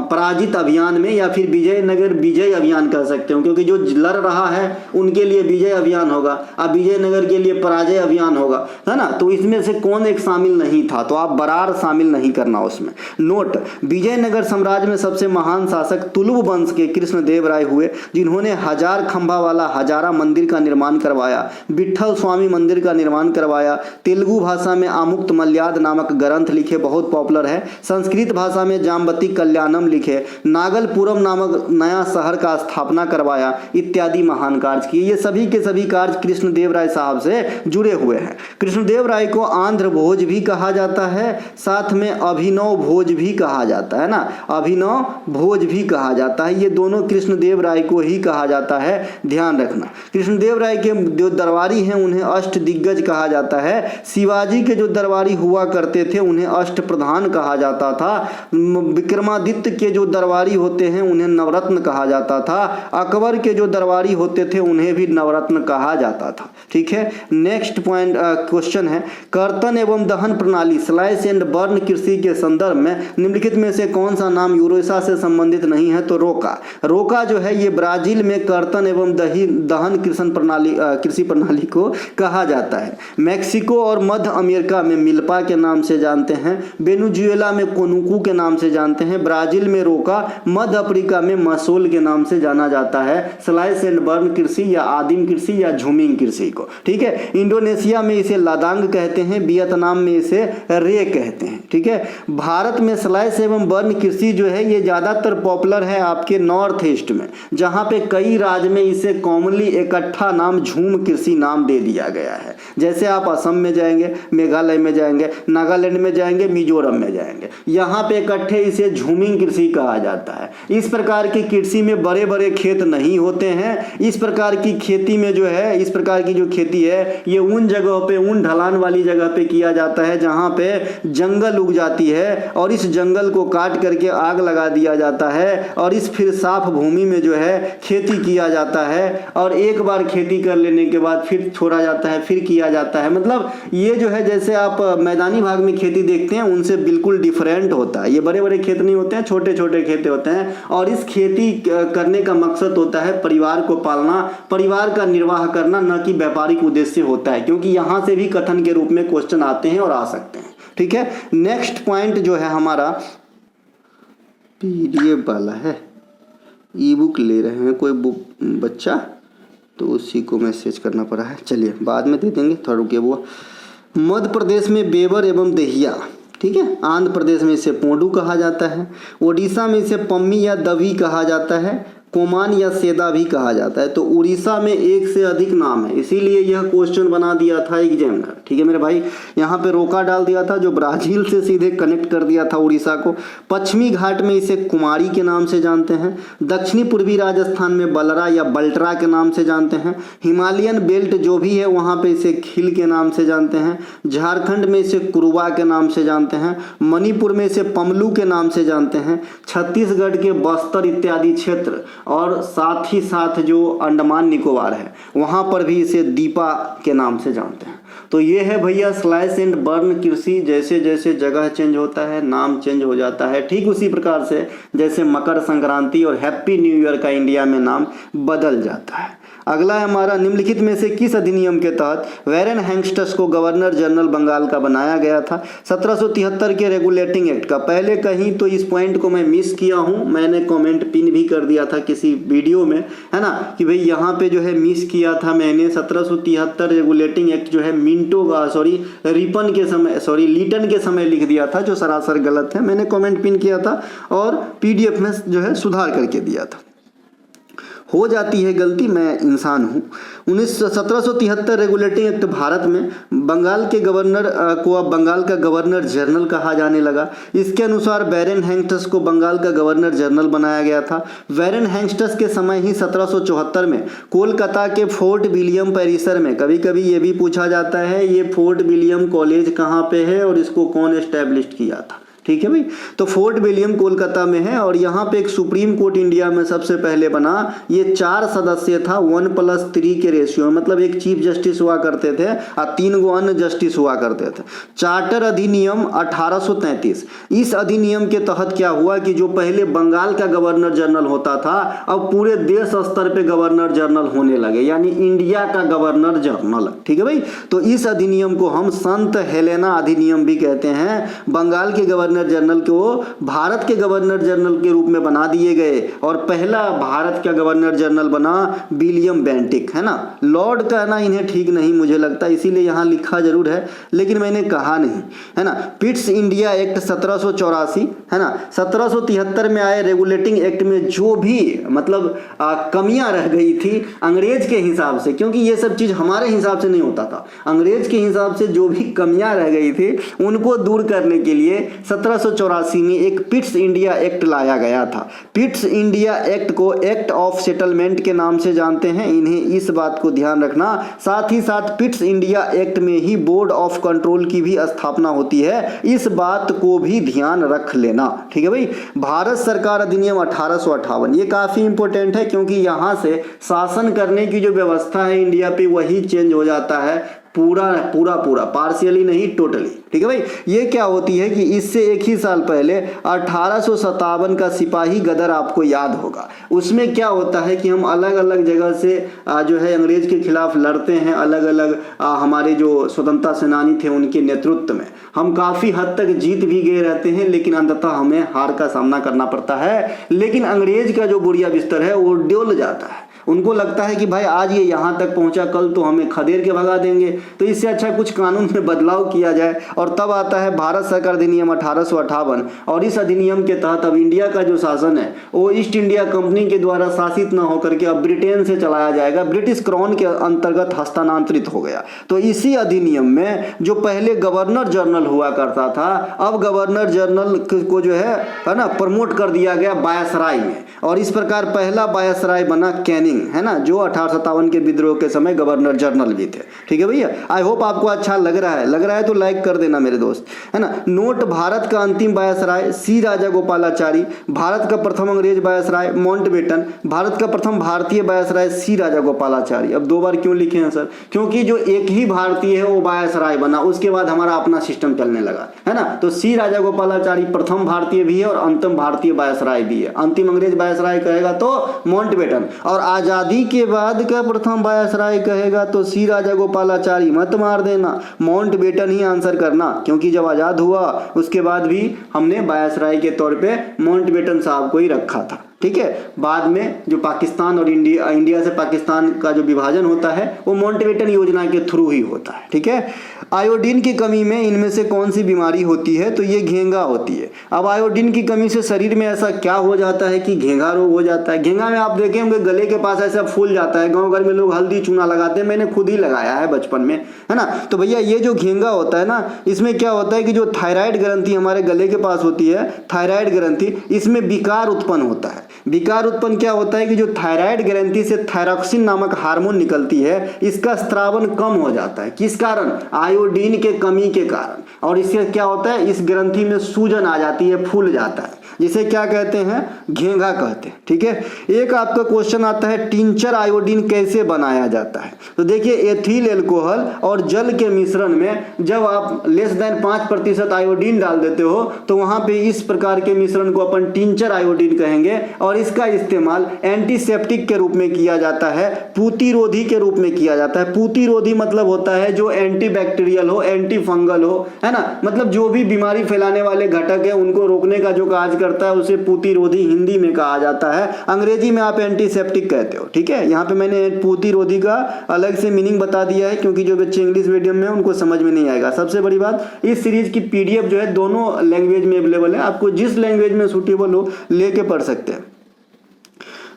पराजित अभियान में, या फिर विजयनगर विजय अभियान कह सकते हो, क्योंकि जो लड़ रहा है उनके लिए विजय अभियान होगा, अब विजयनगर के लिए पराजय अभियान होगा, है ना। तो इसमें से कौन एक शामिल नहीं था? तो आप बरार शामिल नहीं करना उसमें। नोट, विजयनगर साम्राज्य में सबसे महान शासक तुलुव वंश के कृष्णदेव राय हुए, जिन्होंने 1000 खंभा वाला हजारा मंदिर का निर्माण करवाया, विट्ठल स्वामी मंदिर का निर्माण करवाया, तेलुगु भाषा में आमुक्त मल्याद नामक ग्रंथ लिखे, बहुत पॉपुलर है, संस्कृत भाषा में जाम्बती कल्याणम लिखे, नागलपुरम नामक नया शहर का स्थापना करवाया, इत्यादि महान कार्य किए। ये सभी के सभी कार्य कृष्णदेव राय साहब से जुड़े हुए हैं। कृष्णदेव राय को आंध्र भोज भी कहा जाता है, साथ में अभिनव भोज भी कहा जाता है ना, अभिनव भोज भी कहा जाता है। ये दोनों कृष्णदेव राय को ही कहा जाता है, ध्यान रखना। कृष्णदेव राय के जो दरबारी हैं उन्हें अष्ट दिग्गज कहा जाता है। शिवाजी के जो दरबारी हुआ करते थे उन्हें अष्ट प्रधान कहा जाता था। विक्रमादित्य के जो दरबारी होते हैं उन्हें नवरत्न कहा जाता था। अकबर के जो दरबारी होते थे उन्हें भी नवरत्न कहा जाता था। ठीक है, नेक्स्ट पॉइंट क्वेश्चन है, कर्तन एवं दहन प्रणाली स्लाइस एंड बर्न कृषि के संदर्भ में निम्नलिखित में से कौन सा नाम यूरोसा से संबंधित नहीं है? तो रोका। रोका जो है ये ब्राजील में कर्तन एवं दहन कृषि प्रणाली को कहा जाता है। मैक्सिको और मध्य अमेरिका में मिल्पा के नाम से जानते हैं, वेनेजुएला में कोनुकू के नाम से जानते हैं, ब्राजील में रोका, मध्य अफ्रीका में मसोल के नाम से जाना जाता है स्लाइस एंड बर्न कृषि या आदिम कृषि या झूमिंग कृषि को। ठीक है, इंडोनेशिया में इसे लादांग कहते हैं, वियतनाम में इसे रे कहते हैं। ठीक है, भारत में स्लाइस एवं बर्न कृषि जो है ये ज्यादातर पॉपुलर है आपके नॉर्थ ईस्ट में, जहां पे कई राज्य में इसे कॉमनली इकट्ठा नाम झूम कृषि नाम दे दिया गया है। जैसे आप असम में जाएंगे, मेघालय में जाएंगे, नागालैंड में जाएंगे, मिजोरम में जाएंगे, यहाँ पे इकट्ठे इसे झूमिंग कृषि कहा जाता है। इस प्रकार की कृषि में बड़े बड़े खेत नहीं होते हैं। इस प्रकार की खेती में जो है, इस प्रकार की जो खेती है ये उन जगहों पे, उन ढलान वाली जगह पे किया जाता है जहाँ पे जंगल उग जाती है और इस जंगल को काट करके आग लगा दिया जाता है और इस फिर साफ भूमि में जो है खेती किया जाता है और एक बार खेती कर लेने के बाद फिर छोड़ा जाता है, फिर किया जाता है। मतलब ये जो है जैसे आप मैदानी भाग में खेती देखते हैं उनसे बिल्कुल डिफरेंट होता है। ये बड़े बड़े खेत नहीं होते हैं, छोटे छोटे खेत होते हैं और इस खेती करने का मकसद होता है परिवार को पालना, परिवार का निर्वाह करना, न कि व्यापारिक उद्देश्य होता है, क्योंकि यहाँ से भी कथन के रूप में क्वेश्चन आते हैं और आ सकते हैं। ठीक है, नेक्स्ट पॉइंट जो है हमारा पीडीएफ वाला है, ई बुक ले रहे हैं कोई बुक बच्चा तो उसी को मैसेज करना पड़ा है, चलिए बाद में दे देंगे, थोड़ा रुकिए बुआ। मध्य प्रदेश में बेवर एवं दहिया, ठीक है, आंध्र प्रदेश में इसे पोंडू कहा जाता है, ओडिशा में इसे पम्मी या दवी कहा जाता है, कोमान या सेदा भी कहा जाता है। तो उड़ीसा में एक से अधिक नाम है, इसीलिए यह क्वेश्चन बना दिया था एग्जामिनर। ठीक है मेरे भाई, यहाँ पे रोका डाल दिया था जो ब्राजील से सीधे कनेक्ट कर दिया था उड़ीसा को। पश्चिमी घाट में इसे कुमारी के नाम से जानते हैं, दक्षिणी पूर्वी राजस्थान में बलरा या बल्टरा के नाम से जानते हैं, हिमालयन बेल्ट जो भी है वहाँ पे इसे खिल के नाम से जानते हैं, झारखंड में इसे कुरुबा के नाम से जानते हैं, मणिपुर में इसे पमलू के नाम से जानते हैं, छत्तीसगढ़ के बस्तर इत्यादि क्षेत्र और साथ ही साथ जो अंडमान निकोबार है वहाँ पर भी इसे दीपा के नाम से जानते हैं। तो ये है भैया स्लाइस एंड बर्न कृषि। जैसे जैसे जगह चेंज होता है नाम चेंज हो जाता है, ठीक उसी प्रकार से जैसे मकर संक्रांति और हैप्पी न्यू ईयर का इंडिया में नाम बदल जाता है। अगला है हमारा, निम्नलिखित में से किस अधिनियम के तहत वैरेन हैंगस्टस को गवर्नर जनरल बंगाल का बनाया गया था? 1773 के रेगुलेटिंग एक्ट का। पहले कहीं तो इस पॉइंट को मैं मिस किया हूं, मैंने कमेंट पिन भी कर दिया था किसी वीडियो में, है ना, कि भाई यहाँ पे जो है मिस किया था मैंने। 1773 रेगुलेटिंग एक्ट जो है लीटन के समय लिख दिया था, जो सरासर गलत है। मैंने कमेंट पिन किया था और पीडीएफ में जो है सुधार करके दिया था। हो जाती है गलती, मैं इंसान हूँ। 1773 रेगुलेटिंग एक्ट भारत में बंगाल के गवर्नर को अब बंगाल का गवर्नर जनरल कहा जाने लगा। इसके अनुसार वैरेन हैंगस्टस को बंगाल का गवर्नर जनरल बनाया गया था। वैरेन हैंगस्टस के समय ही 1774 में कोलकाता के फोर्ट विलियम परिसर में, कभी कभी ये भी पूछा जाता है ये फोर्ट विलियम कॉलेज कहाँ पे है और इसको कौन एस्टैब्लिश किया था। ठीक है भाई, तो फोर्ट विलियम कोलकाता में है और यहाँ पे एक सुप्रीम कोर्ट इंडिया में सबसे पहले बना। ये 4 सदस्य था, 1+3 के रेशियो, मतलब एक चीफ जस्टिस हुआ करते थे और 3 गो अन्य जस्टिस हुआ करते थे। चार्टर अधिनियम 1833, इस अधिनियम के तहत क्या हुआ कि जो पहले बंगाल का गवर्नर जनरल होता था अब पूरे देश स्तर पे गवर्नर जनरल होने लगे, यानी इंडिया का गवर्नर जनरल। ठीक है भाई, तो इस अधिनियम को हम संत हेलेना अधिनियम भी कहते हैं। बंगाल के गवर्नर गवर्नर जनरल को भारत के गवर्नर जनरल के रूप में बना दिए गए और पहला भारत का गवर्नर जनरल बना विलियम बेंटिक, है ना। लॉर्ड कहना इन्हें ठीक नहीं मुझे लगता, इसीलिए यहाँ लिखा जरूर है लेकिन मैंने कहा नहीं, है ना। पिट्स इंडिया एक्ट 1784, है ना। 1773 में आए रेगुलेटिंग एक्ट में जो भी मतलब कमियां रह गई थी अंग्रेज के हिसाब से, क्योंकि ये सब चीज हमारे हिसाब से नहीं होता था, अंग्रेज के हिसाब से जो भी कमियां रह गई थी उनको दूर करने के लिए 1784 में एक पिट्स इंडिया एक्ट लाया गया था। पिट्स इंडिया एक्ट को एक्ट ऑफ सेटलमेंट के नाम से जानते हैं, इन्हें इस बात को ध्यान रखना। साथ ही साथ पिट्स इंडिया एक्ट में ही बोर्ड ऑफ कंट्रोल की भी स्थापना होती है, इस बात को भी ध्यान रख लेना, ठीक है भाई। भारत सरकार अधिनियम 1858 ये काफी इंपॉर्टेंट है क्योंकि यहां से शासन करने की जो व्यवस्था है इंडिया पे वही चेंज हो जाता है, पूरा पार्शियली नहीं, टोटली, ठीक है भाई। ये क्या होती है कि इससे एक ही साल पहले 1857 का सिपाही गदर आपको याद होगा, उसमें क्या होता है कि हम अलग अलग जगह से जो है अंग्रेज के खिलाफ लड़ते हैं, अलग अलग हमारे जो स्वतंत्रता सेनानी थे उनके नेतृत्व में हम काफी हद तक जीत भी गए रहते हैं, लेकिन अंततः हमें हार का सामना करना पड़ता है। लेकिन अंग्रेज का जो बुढ़िया बिस्तर है वो डोल जाता है, उनको लगता है कि भाई आज ये यहाँ तक पहुंचा, कल तो हमें खदेड़ के भगा देंगे, तो इससे अच्छा कुछ कानून में बदलाव किया जाए। और तब आता है भारत सरकार अधिनियम 1858 और इस अधिनियम के तहत अब इंडिया का जो शासन है वो ईस्ट इंडिया कंपनी के द्वारा शासित न होकर के अब ब्रिटेन से चलाया जाएगा, ब्रिटिश क्राउन के अंतर्गत हस्तांतरित हो गया। तो इसी अधिनियम में जो पहले गवर्नर जनरल हुआ करता था अब गवर्नर जनरल को जो है ना प्रमोट कर दिया गया वायसराय में, और इस प्रकार पहला वायसराय बना कैनिंग, है ना, जो 1857 के विद्रोह के समय गवर्नर जनरल भी थे, ठीक है भैया। आई होप आपको अच्छा लग रहा है तो लाइक कर देना मेरे दोस्त, है ना। नोट, भारत का अंतिम वायसराय सी राजा गोपालाचारी, भारत का प्रथम अंग्रेज वायसराय माउंटबेटन, भारत का प्रथम भारतीय वायसराय सी राजा गोपालाचारी। अब 2 बार क्यों लिखे हैं सर? क्योंकि जो एक ही भारतीय है वो वायसराय बना, उसके बाद हमारा अपना सिस्टम चलने लगा, है ना। तो सी राजा गोपालाचारी प्रथम भारतीय भी है और अंतिम भारतीय वायसराय भी है। अंतिम अंग्रेज वायसराय कहेगा तो माउंटबेटन, और आजादी के बाद का प्रथम वायसराय कहेगा तो सी राजा गोपालाचारी। मत मार देना, माउंटबेटन ही आंसर करना, क्योंकि जब आजाद हुआ उसके बाद भी हमने वायसराय के तौर पे माउंटबेटन साहब को ही रखा था, ठीक है। बाद में जो पाकिस्तान और इंडिया से पाकिस्तान का जो विभाजन होता है वो माउंटबेटन योजना के थ्रू ही होता है, ठीक है। आयोडीन की कमी में इनमें से कौन सी बीमारी होती है? तो ये घेंगा होती है। अब आयोडीन की कमी से शरीर में ऐसा क्या हो जाता है कि घेंगा रोग हो जाता है? घेंगा में आप देखें होंगे गले के पास ऐसा फूल जाता है, गांव घर में लोग हल्दी चूना लगाते हैं, मैंने खुद ही लगाया है बचपन में, है ना। तो भैया ये जो घेंगा होता है ना, इसमें क्या होता है कि जो थायराइड ग्रंथि हमारे गले के पास होती है, थायराइड ग्रंथि, इसमें विकार उत्पन्न होता है। विकार उत्पन्न क्या होता है कि जो थायराइड ग्रंथि से थायरॉक्सिन नामक हार्मोन निकलती है, इसका स्त्रावन कम हो जाता है। किस कारण? आयोडीन के कमी के कारण। और इससे क्या होता है, इस ग्रंथि में सूजन आ जाती है, फूल जाता है, जिसे क्या कहते हैं? घेंगा कहते हैं, ठीक है। एक आपका क्वेश्चन आता है टिंचर आयोडीन कैसे बनाया जाता है? तो देखिए एथिल एल्कोहल और जल के मिश्रण में जब आप लेस देन 5% आयोडीन डाल देते हो तो वहां पे इस प्रकार के मिश्रण को अपन टिंचर आयोडीन कहेंगे, और इसका इस्तेमाल एंटीसेप्टिक के रूप में किया जाता है, पूतिरोधी के रूप में किया जाता है। पूतिरोधी मतलब होता है जो एंटीबैक्टीरियल हो, एंटी फंगल हो, है ना, मतलब जो भी बीमारी फैलाने वाले घटक है उनको रोकने का जो कार्य करता है उसे पूतिरोधी हिंदी में कहा जाता है, अंग्रेजी में आप एंटीसेप्टिक कहते हो, ठीक है। यहाँ पे मैंने पूतिरोधी का अलग से मीनिंग बता दिया है क्योंकि जो बच्चे इंग्लिश मीडियम में उनको समझ में नहीं आएगा। सबसे बड़ी बात, इस सीरीज की पीडीएफ जो है दोनों लैंग्वेज में अवेलेबल है, आपको जिस लैंग्वेज में सूटेबल हो लेके पढ़ सकते हैं।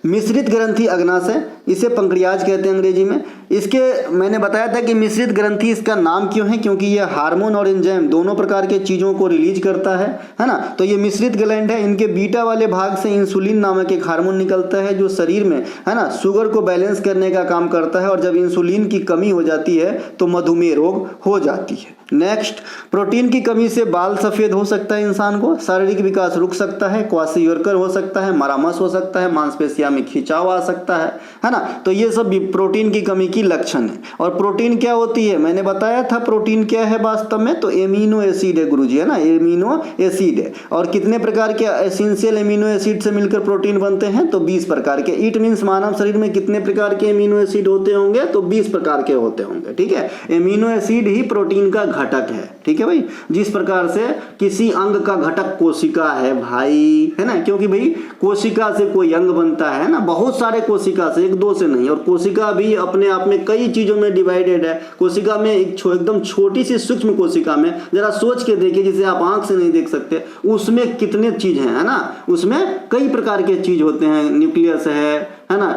मिश्रित ग्रंथि अग्नाशय, इसे पंक्रियाज कहते हैं अंग्रेजी में। इसके मैंने बताया था कि मिश्रित ग्रंथि इसका नाम क्यों है, क्योंकि ये हार्मोन और एंजाइम दोनों प्रकार के चीज़ों को रिलीज करता है ना। तो ये मिश्रित ग्लैंड है, इनके बीटा वाले भाग से इंसुलिन नामक एक हार्मोन निकलता है जो शरीर में, है ना, शुगर को बैलेंस करने का काम करता है, और जब इंसुलिन की कमी हो जाती है तो मधुमेह रोग हो जाती है। नेक्स्ट, प्रोटीन की कमी से बाल सफेद हो सकता है इंसान को, शारीरिक विकास रुक सकता है, क्वासियोरकर हो सकता है, मरामस हो सकता है, मांसपेशियों में खिंचाव आ सकता है ना। तो ये सब प्रोटीन की कमी की लक्षण है। और प्रोटीन क्या होती है, मैंने बताया था प्रोटीन क्या है वास्तव में, तो एमिनो एसिड है गुरुजी, है ना, एमिनो एसिड है। और कितने प्रकार के एसेंशियल एमिनो एसिड से मिलकर प्रोटीन बनते हैं, तो 20 प्रकार के। इट मीन्स मानव शरीर में कितने प्रकार के एमिनो एसिड होते होंगे, तो 20 प्रकार के होते होंगे, ठीक है। एमिनो एसिड ही प्रोटीन का घटक है। ठीक है भाई, जिस प्रकार से किसी अंग का घटक कोशिका है भाई, है ना, क्योंकि भाई कोशिका से कोई अंग बनता है ना, बहुत सारे कोशिका से, एक दो से नहीं। और कोशिका भी अपने आप में कई चीजों में डिवाइडेड है। कोशिका में एकदम छोटी सी सूक्ष्म कोशिका में जरा सोच के देखिए, जिसे आप आंख से नहीं देख सकते, उसमें कितने चीज हैं, है ना, उसमें कई प्रकार के चीज होते हैं। न्यूक्लियस है ना,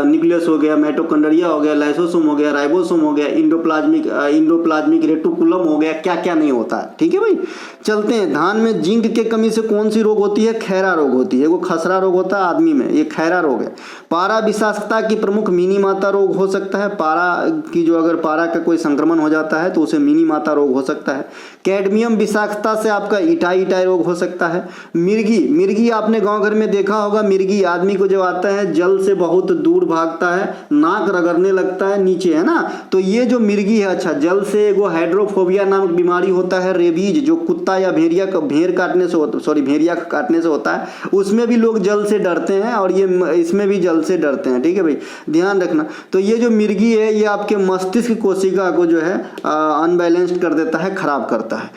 न्यूक्लियस हो गया, माइटोकॉन्ड्रिया हो गया, लाइसोसोम हो गया, राइबोसोम हो गया, इंडोप्लाज्मिक रेटिकुलम हो गया, क्या क्या नहीं होता है। ठीक है भाई, चलते हैं। धान में जिंक के कमी से कौन सी रोग होती है? खैरा रोग होती है। वो खसरा रोग होता है आदमी में, ये खैरा रोग है। पारा विषाक्तता की प्रमुख मिनी माता रोग हो सकता है। पारा की जो अगर पारा का कोई संक्रमण हो जाता है तो उसे मिनी माता रोग हो सकता है। कैडमियम विषाक्तता से आपका इटाई रोग हो सकता है। मिर्गी आपने गांव घर में देखा होगा। मिर्गी आदमी को जब आता है जल से बहुत दूर भागता है, नाक रगड़ने लगता है नीचे, है ना, तो ये जो मिर्गी है, अच्छा, जल से वो हाइड्रोफोबिया नामक बीमारी होता है। रेबीज जो कुत्ता या भेड़िया काटने से होता है, उसमें भी लोग जल से डरते हैं, और ये इसमें भी जल से डरते हैं। ठीक है भाई, ध्यान रखना। तो ये जो मिर्गी है ये आपके मस्तिष्क कोशिका को जो है अनबैलेंस्ड कर देता है, खराब करता है।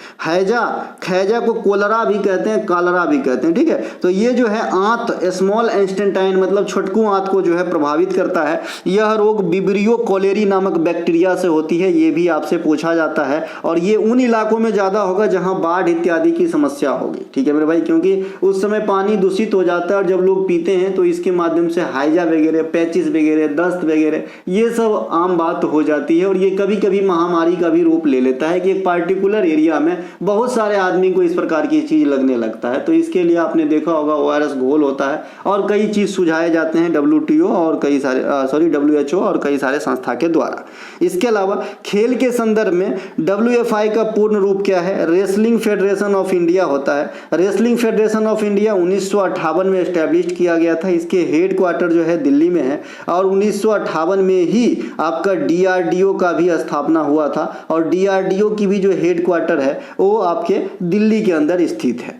खैजा को कोलरा भी कहते हैं, कालरा भी कहते हैं। ठीक है, तो ये जो है आंत, स्मॉल इंस्टेंटाइन मतलब छोटकू आंत को जो है प्रभावित करता है। यह रोग विब्रियो कोलेरी नामक बैक्टीरिया से होती है, ये भी आपसे पूछा जाता है, और ये उन इलाकों में ज्यादा होगा जहां बाढ़ इत्यादि की समस्या होगी। ठीक है मेरे भाई, क्योंकि उस समय पानी दूषित हो जाता है, और जब लोग पीते हैं तो इसके माध्यम से हाइजा वगैरह, पैचिस वगैरह, दस्त वगैरह, ये सब आम बात हो जाती है। और ये कभी कभी महामारी का भी रूप ले लेता है कि एक पार्टिकुलर एरिया में बहुत सारे आदमी को इस प्रकार की चीज लगने लगता है। तो इसके लिए आपने देखा होगा ORS घोल होता है, और कई चीज सुझाए जाते हैं WHO और कई सारे WHO और कई सारे संस्था के द्वारा। इसके अलावा खेल के संदर्भ में WFI का पूर्ण रूप क्या है? रेसलिंग फेडरेशन ऑफ इंडिया होता है। रेसलिंग फेडरेशन ऑफ इंडिया 1958 में एस्टैब्लिश किया गया था। इसके हेड क्वार्टर जो है दिल्ली में है, और 1958 में ही आपका DRDO का भी स्थापना हुआ था, और DRDO की भी जो हेड क्वार्टर है वो आपके दिल्ली के अंदर स्थित है।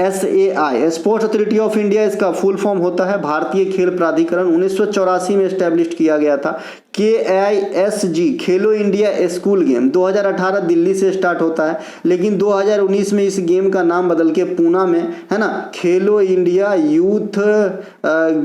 SAI sports authority of India इसका फुल फॉर्म होता है। भारतीय खेल प्राधिकरण 1984 में एस्टैब्लिश किया गया था। KISG खेलो इंडिया स्कूल गेम 2018 दिल्ली से स्टार्ट होता है, लेकिन 2019 में इस गेम का नाम बदल के पूना में, है ना, खेलो इंडिया यूथ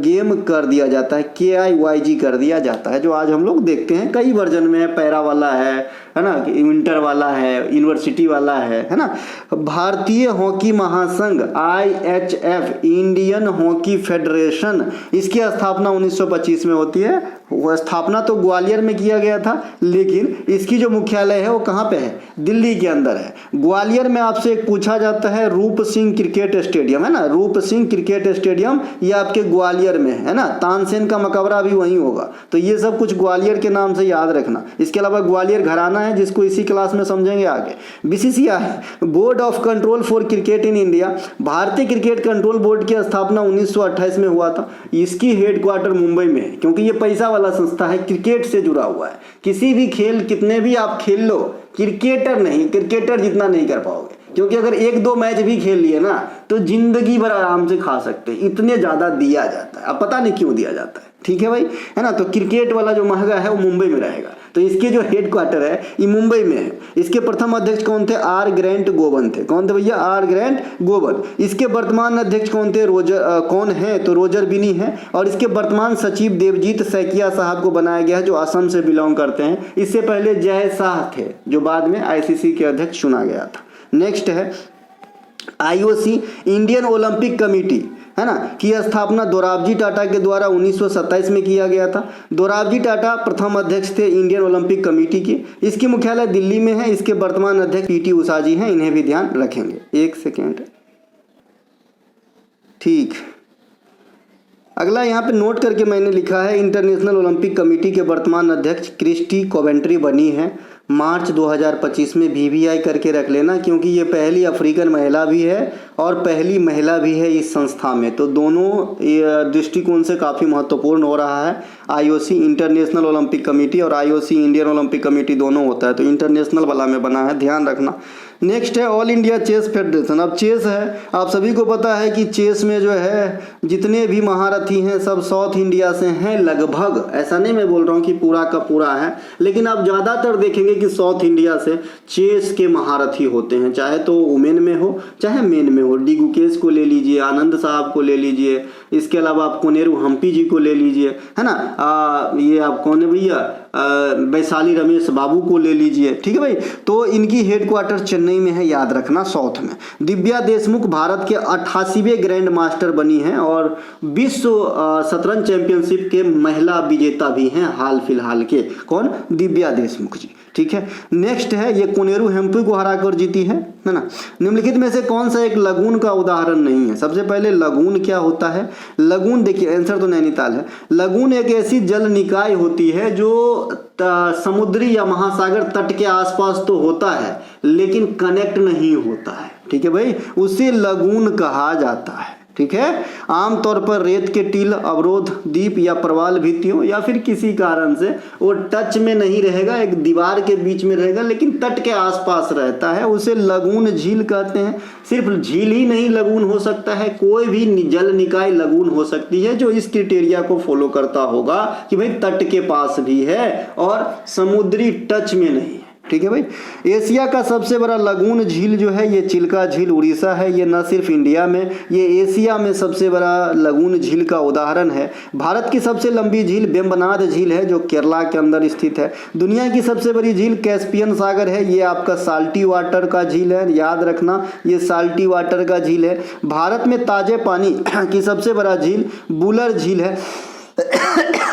गेम कर दिया जाता है, KIYG कर दिया जाता है, जो आज हम लोग देखते हैं कई वर्जन में है। पैरा वाला है ना, विंटर वाला है, यूनिवर्सिटी वाला है ना। भारतीय हॉकी महासंघ IHF इंडियन हॉकी फेडरेशन, इसकी स्थापना 1925 में होती है। वो स्थापना तो ग्वालियर में किया गया था, लेकिन इसकी जो मुख्यालय है वो कहाँ पे है? दिल्ली के अंदर है। ग्वालियर में आपसे एक पूछा जाता है रूप सिंह क्रिकेट स्टेडियम, है ना, रूप सिंह क्रिकेट स्टेडियम ये आपके ग्वालियर में है ना। तानसेन का मकबरा भी वहीं होगा। तो ये सब कुछ ग्वालियर के नाम से याद रखना। इसके अलावा ग्वालियर घराना है, जिसको इसी क्लास में समझेंगे आगे। BCCI board of control for cricket in India, भारतीय क्रिकेट कंट्रोल बोर्ड की स्थापना 1928 में हुआ था। इसकी हेडक्वार्टर मुंबई में है, क्योंकि ये पैसा वाला संस्था है, क्रिकेट से जुड़ा हुआ है। किसी भी खेल कितने भी आप खेल लो, क्रिकेटर जितना नहीं कर पाओगे, क्योंकि अगर एक दो मैच भी खेल लिए ना तो जिंदगी भर आराम से खा सकते हैं, इतने ज्यादा दिया जाता है। अब पता नहीं क्यों दिया जाता है, ठीक है भाई, है ना। तो क्रिकेट वाला जो महंगा है वो मुंबई में रहेगा। तो इसके जो हेड क्वार्टर है ये मुंबई में है। इसके प्रथम अध्यक्ष कौन थे? R ग्रैंट गोवन थे। कौन थे भैया? R Grand Goan. इसके वर्तमान अध्यक्ष कौन थे? कौन है? तो रोजर बिनी है। और इसके वर्तमान सचिव देवजीत सैकिया साहब को बनाया गया है, जो असम से बिलोंग करते हैं। इससे पहले जय शाह थे, जो बाद में ICC के अध्यक्ष चुना गया था। नेक्स्ट है IOC इंडियन ओलंपिक कमेटी, है ना, की स्थापना दोराबजी टाटा के द्वारा 1927 में किया गया था। दोराबजी टाटा प्रथम अध्यक्ष थे इंडियन ओलंपिक कमेटी के। इसकी मुख्यालय दिल्ली में है। इसके वर्तमान अध्यक्ष PT उषा जी हैं, इन्हें भी ध्यान रखेंगे। एक सेकेंड, ठीक। अगला यहाँ पे नोट करके मैंने लिखा है, इंटरनेशनल ओलंपिक कमेटी के वर्तमान अध्यक्ष क्रिस्टी कोवेंट्री बनी है मार्च 2025 में। BBI करके रख लेना, क्योंकि ये पहली अफ्रीकन महिला भी है और पहली महिला भी है इस संस्था में। तो दोनों दृष्टिकोण से काफ़ी महत्वपूर्ण हो रहा है। IOC इंटरनेशनल ओलंपिक कमेटी और IOC इंडियन ओलंपिक कमेटी दोनों होता है, तो इंटरनेशनल वाला में बना है, ध्यान रखना। नेक्स्ट है ऑल इंडिया चेस फेडरेशन। अब चेस है, आप सभी को पता है कि चेस में जो है जितने भी महारथी हैं सब साउथ इंडिया से हैं लगभग, ऐसा नहीं मैं बोल रहा हूँ कि पूरा का पूरा है, लेकिन आप ज़्यादातर देखेंगे कि साउथ इंडिया से चेस के महारथी होते हैं, चाहे तो वुमेन में हो चाहे मेन में हो। डी गुकेश को ले लीजिए, आनंद साहब को ले लीजिए, इसके अलावा आप कोनेरू हम्पी जी को ले लीजिए, है ना, ये आप कौन है भैया, वैशाली रमेश बाबू को ले लीजिए, ठीक है भाई। तो इनकी हेडक्वार्टर चेन्नई में है, याद रखना, साउथ में। दिव्या देशमुख भारत के 88वें ग्रैंड मास्टर बनी हैं और विश्व शतरंज चैंपियनशिप के महिला विजेता भी हैं हाल फिलहाल के। कौन? दिव्या देशमुख जी, ठीक है। नेक्स्ट है ये कोनेरू हेम्पी को हराकर जीती है ना। निम्नलिखित में से कौन सा एक लगून का उदाहरण नहीं है? सबसे पहले लगून क्या होता है? लगून देखिए, आंसर तो नैनीताल है। लगून एक ऐसी जल निकाय होती है जो समुद्री या महासागर तट के आसपास तो होता है लेकिन कनेक्ट नहीं होता है, ठीक है भाई, उसे लगून कहा जाता है, ठीक है। आमतौर पर रेत के टील, अवरोध द्वीप या प्रवाल भित्तियों या फिर किसी कारण से वो टच में नहीं रहेगा, एक दीवार के बीच में रहेगा लेकिन तट के आसपास रहता है, उसे लगून झील कहते हैं। सिर्फ झील ही नहीं लगून हो सकता है, कोई भी जल निकाय लगून हो सकती है जो इस क्राइटेरिया को फॉलो करता होगा कि भाई तट के पास भी है और समुद्री टच में नहीं, ठीक है भाई। एशिया का सबसे बड़ा लगून झील जो है ये चिल्का झील उड़ीसा है। ये न सिर्फ इंडिया में, ये एशिया में सबसे बड़ा लगून झील का उदाहरण है। भारत की सबसे लंबी झील वेम्बनाड झील है जो केरला के अंदर स्थित है। दुनिया की सबसे बड़ी झील कैस्पियन सागर है, ये आपका साल्टी वाटर का झील है, याद रखना ये साल्टी वाटर का झील है। भारत में ताजे पानी की सबसे बड़ा झील बुलर झील है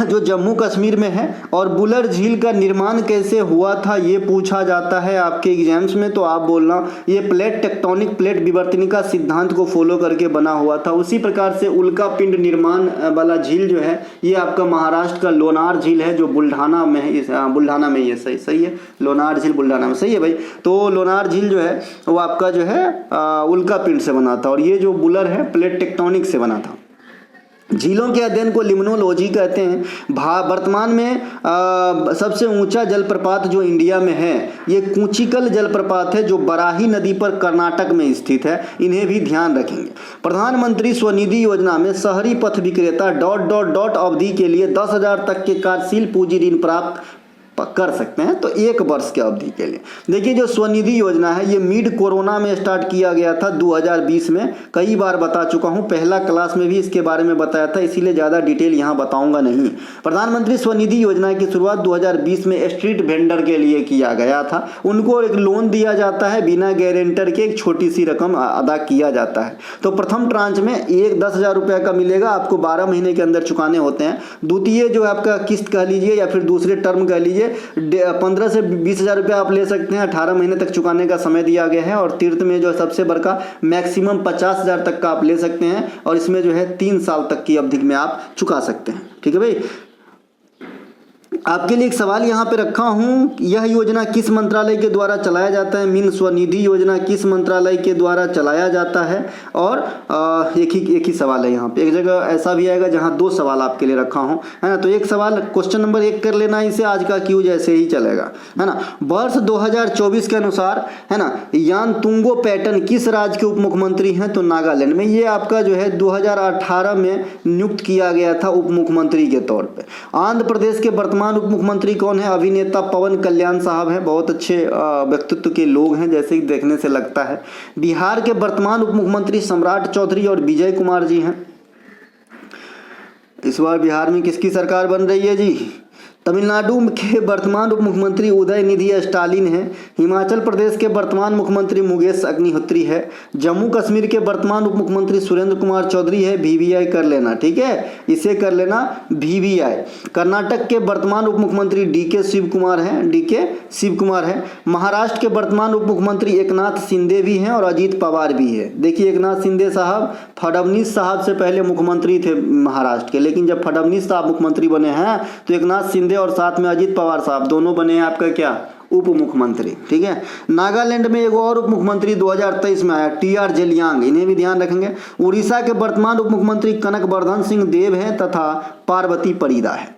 जो जम्मू कश्मीर में है। और बुलर झील का निर्माण कैसे हुआ था ये पूछा जाता है आपके एग्जाम्स में, तो आप बोलना ये प्लेट टेक्टोनिक प्लेट विवर्तनिका सिद्धांत को फॉलो करके बना हुआ था। उसी प्रकार से उल्का पिंड निर्माण वाला झील जो है ये आपका महाराष्ट्र का लोनार झील है जो बुल्ढाना में है। बुल्ढाना में ये सही है, लोनार झील बुल्ढाना में, सही है भाई। तो लोनार झील जो है वो आपका जो है उल्का पिंड से बना था और ये जो बुलर है प्लेट टेक्टोनिक से बना था। झीलों के अध्ययन को लिम्नोलॉजी कहते हैं। वर्तमान में सबसे ऊंचा जलप्रपात जो इंडिया में है ये कूचिकल जलप्रपात है जो बराही नदी पर कर्नाटक में स्थित है, इन्हें भी ध्यान रखेंगे। प्रधानमंत्री स्वनिधि योजना में शहरी पथ विक्रेता ... अवधि के लिए 10,000 तक के कार्यशील पूंजी ऋण प्राप्त कर सकते हैं, तो 1 वर्ष के अवधि के लिए। देखिए जो स्वनिधि योजना है ये मिड कोरोना में स्टार्ट किया गया था 2020 में, कई बार बता चुका हूं, पहला क्लास में भी इसके बारे में बताया था, इसीलिए ज़्यादा डिटेल यहां बताऊंगा नहीं। प्रधानमंत्री स्वनिधि योजना की शुरुआत 2020 में स्ट्रीट वेंडर के लिए किया गया था। उनको एक लोन दिया जाता है बिना गारंटर के, एक छोटी सी रकम अदा किया जाता है। तो प्रथम ट्रांच में 10,000 रुपये का मिलेगा, आपको 12 महीने के अंदर चुकाने होते हैं। द्वितीय जो आपका किस्त कह लीजिए या फिर दूसरे टर्म कह लीजिए 15 से 20,000 रुपये आप ले सकते हैं, 18 महीने तक चुकाने का समय दिया गया है। और तीर्थ में जो सबसे बड़का मैक्सिमम 50,000 तक का आप ले सकते हैं और इसमें जो है 3 साल तक की अवधि में आप चुका सकते हैं, ठीक है भाई। आपके लिए एक सवाल यहाँ पे रखा हूँ, यह योजना किस मंत्रालय के द्वारा चलाया जाता है? मीन स्वनिधि योजना किस मंत्रालय के द्वारा चलाया जाता है? और एक ही सवाल है यहाँ पे, एक जगह ऐसा भी आएगा जहाँ 2 सवाल आपके लिए रखा हूँ, है ना। तो एक सवाल क्वेश्चन नंबर 1 कर लेना, इसे आज का क्यों जैसे ही चलेगा, है ना। वर्ष 2024 के अनुसार, है ना, यानतुंगो पैटर्न किस राज्य के उप मुख्यमंत्री हैं? तो नागालैंड में। ये आपका जो है 2018 में नियुक्त किया गया था उप मुख्यमंत्री के तौर पर। आंध्र प्रदेश के वर्तमान उप मुख्यमंत्री कौन है? अभिनेता पवन कल्याण साहब हैं, बहुत अच्छे व्यक्तित्व के लोग हैं जैसे ही देखने से लगता है। बिहार के वर्तमान उप मुख्यमंत्री सम्राट चौधरी और विजय कुमार जी हैं। इस बार बिहार में किसकी सरकार बन रही है जी? तमिलनाडु के वर्तमान उप मुख्यमंत्री उदयनिधि स्टालिन हैं। हिमाचल प्रदेश के वर्तमान मुख्यमंत्री मुकेश अग्निहोत्री है। जम्मू कश्मीर के वर्तमान उप मुख्यमंत्री सुरेंद्र कुमार चौधरी है। VVI कर लेना, ठीक है, इसे कर लेना VVI। कर्नाटक के वर्तमान उप मुख्यमंत्री DK शिव कुमार है। महाराष्ट्र के वर्तमान उप मुख्यमंत्री एकनाथ शिंदे भी हैं और अजीत पवार भी है। देखिए एकनाथ शिंदे साहब फडणवीस साहब से पहले मुख्यमंत्री थे महाराष्ट्र के, लेकिन जब फडणवीस साहब मुख्यमंत्री बने हैं तो एकनाथ शिंदे और साथ में अजीत पवार साहब दोनों बने हैं आपका क्या? उप मुख्यमंत्री, ठीक है। नागालैंड में एक और उप मुख्यमंत्री 2023 में आया, TR जेलियांग, इन्हें भी ध्यान रखेंगे। उड़ीसा के वर्तमान उप मुख्यमंत्री कनक वर्धन सिंह देव हैं तथा पार्वती परिदा है।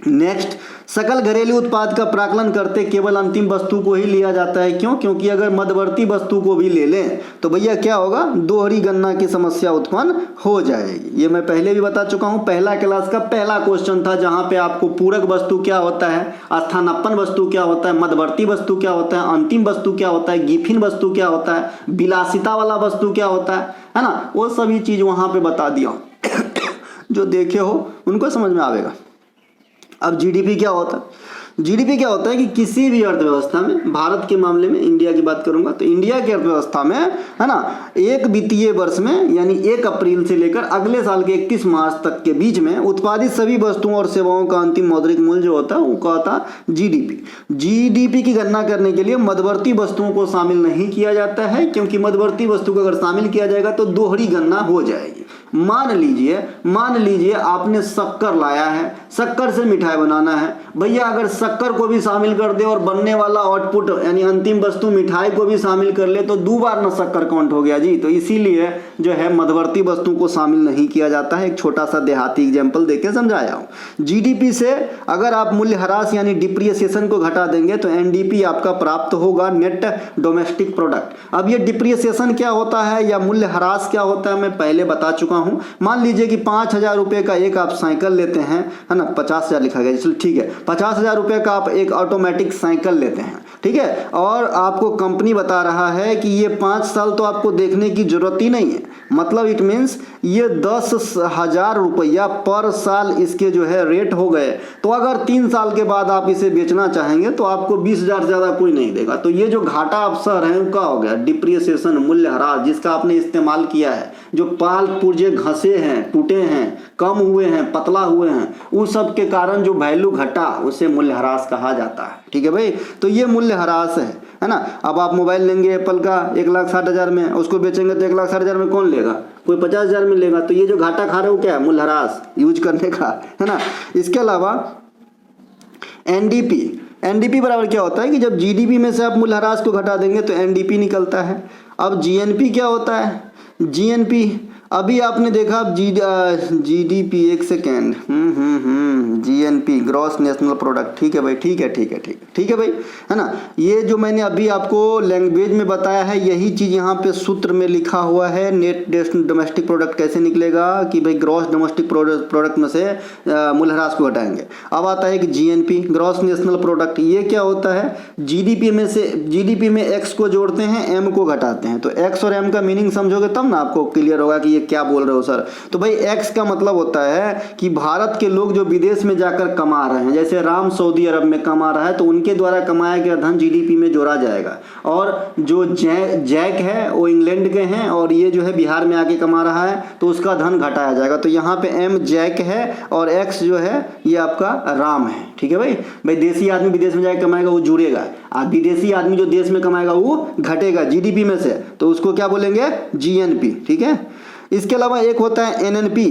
नेक्स्ट, सकल घरेलू उत्पाद का प्राकलन करते केवल अंतिम वस्तु को ही लिया जाता है। क्यों? क्योंकि अगर मध्यवर्ती वस्तु को भी ले लें तो भैया क्या होगा, दोहरी गणना की समस्या उत्पन्न हो जाएगी। ये मैं पहले भी बता चुका हूँ, पहला क्लास का पहला क्वेश्चन था जहाँ पे आपको पूरक वस्तु क्या होता है, स्थानापन्न वस्तु क्या होता है, मध्यवर्ती वस्तु क्या होता है, अंतिम वस्तु क्या होता है, गिफिन वस्तु क्या होता है, विलासिता वाला वस्तु क्या होता है ना, वो सभी चीज वहाँ पे बता दिया। जो देखे हो उनको समझ में आएगा। अब जीडीपी क्या होता है? जीडीपी क्या होता है कि किसी भी अर्थव्यवस्था में, भारत के मामले में इंडिया की बात करूंगा तो इंडिया की अर्थव्यवस्था में है ना, एक वित्तीय वर्ष में यानी 1 अप्रैल से लेकर अगले साल के 31 मार्च तक के बीच में उत्पादित सभी वस्तुओं और सेवाओं का अंतिम मौद्रिक मूल्य जो होता है वो क्या होता है, जीडीपी। जीडीपी की गणना करने के लिए मध्यवर्ती वस्तुओं को शामिल नहीं किया जाता है, क्योंकि मध्यवर्ती वस्तु को अगर शामिल किया जाएगा तो दोहरी गणना हो जाएगी। मान लीजिए आपने शक्कर लाया है, शक्कर से मिठाई बनाना है, भैया अगर शक्कर को भी शामिल कर दे और बनने वाला आउटपुट यानी अंतिम वस्तु मिठाई को भी शामिल कर ले तो 2 बार ना शक्कर काउंट हो गया जी। तो इसीलिए जो है मध्यवर्ती वस्तु को शामिल नहीं किया जाता है। एक छोटा सा देहाती एग्जाम्पल देके समझाया हूँ। जीडीपी से अगर आप मूल्यह्रास यानी डिप्रिसिएशन को घटा देंगे तो एनडीपी आपका प्राप्त होगा, नेट डोमेस्टिक प्रोडक्ट। अब ये डिप्रिसिएशन क्या होता है या मूल्यह्रास क्या होता है मैं पहले बता चुका हूँ। मान लीजिए कि 5,000 रुपये का एक आप साइकिल लेते हैं, है ना, 50,000 लिखा गया, चलो ठीक है, 50,000 रुपये का आप एक ऑटोमेटिक साइकिल लेते हैं, ठीक है, और आपको कंपनी बता रहा है कि ये 5 साल तो आपको देखने की जरूरत ही नहीं है, मतलब इट मीन्स ये 10,000 रुपया पर साल इसके जो है रेट हो गए। तो अगर 3 साल के बाद आप इसे बेचना चाहेंगे तो आपको 20,000 ज़्यादा कोई नहीं देगा। तो ये जो घाटा आप सह रहे हैं वो क्या हो गया, डिप्रिसिएशन, मूल्यह्रास, जिसका आपने इस्तेमाल किया है, जो पाल पुर्जे घसे हैं, टूटे हैं, कम हुए हैं, पतला हुए हैं, उस सब के कारण जो वैल्यू घटा उसे मूल्यह्रास कहा जाता है। ठीक है भाई, तो ये मूल्यह्रास है ना। अब आप मोबाइल लेंगे एप्पल का 1,60,000 में, उसको बेचेंगे तो 1,60,000 में कौन लेगा, कोई 50,000 में लेगा। तो ये जो घाटा खा रहे हो क्या है, मूल्यह्रास यूज करने का, है ना। इसके अलावा एनडीपी बराबर क्या होता है कि जब जीडीपी में से आप मूल्यह्रास को घटा देंगे तो एनडीपी निकलता है। अब जीएनपी क्या होता है, जीएनपी अभी आपने देखा जीडीपी, एक second, GNP gross national product, ठीक है भाई, ठीक है भाई, है ना। ये जो मैंने अभी आपको लैंग्वेज में बताया है यही चीज़ यहाँ पे सूत्र में लिखा हुआ है। नेट डोमेस्टिक प्रोडक्ट कैसे निकलेगा कि भाई ग्रॉस डोमेस्टिक प्रोडक्ट में से मूल्यह्रास को हटाएंगे। अब आता है कि जीएनपी ग्रॉस नेशनल प्रोडक्ट, ये क्या होता है, जीडीपी में एक्स को जोड़ते हैं, एम को घटाते हैं। तो एक्स और एम का मीनिंग समझोगे तब ना आपको क्लियर होगा कि क्या बोल रहे हो सर। तो भाई एक्स का मतलब होता है कि भारत के लोग जो विदेश में जाकर कमा रहे हैं, जैसे राम सऊदी अरब में कमा रहा है तो उनके द्वारा कमाया गया धन जीडीपी में जोड़ा जाएगा। और जो जैक है वो इंग्लैंड के हैं और ये जो है बिहार में आके कमा रहा है तो उसका धन घटाया जाएगा। तो यहाँ पे एम जैक है और एक्स जो है ये आपका राम है। ठीक है भाई, देसी आदमी विदेश में जाकर कमाएगा वो जुड़ेगा, विदेशी आदमी जो देश में कमाएगा वो घटेगा जीडीपी में से, तो उसको क्या बोलेंगे, जीएनपी। ठीक है, इसके अलावा एक होता है एनएनपी।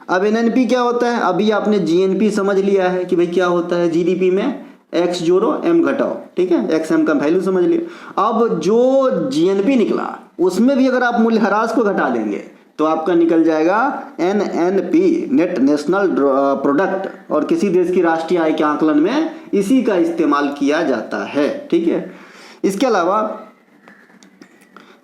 अब एनएनपी क्या होता है, अभी आपने जीएनपी समझ लिया है कि भाई क्या होता है, जीडीपी में एक्स जोड़ो एम घटाओ, ठीक है, एक्स एम का वैल्यू समझ लिया। अब जो जीएनपी निकला उसमें भी अगर आप मूल्यह्रास को घटा देंगे तो आपका निकल जाएगा एनएनपी, नेट नेशनल प्रोडक्ट, और किसी देश की राष्ट्रीय आय के आकलन में इसी का इस्तेमाल किया जाता है। ठीक है, इसके अलावा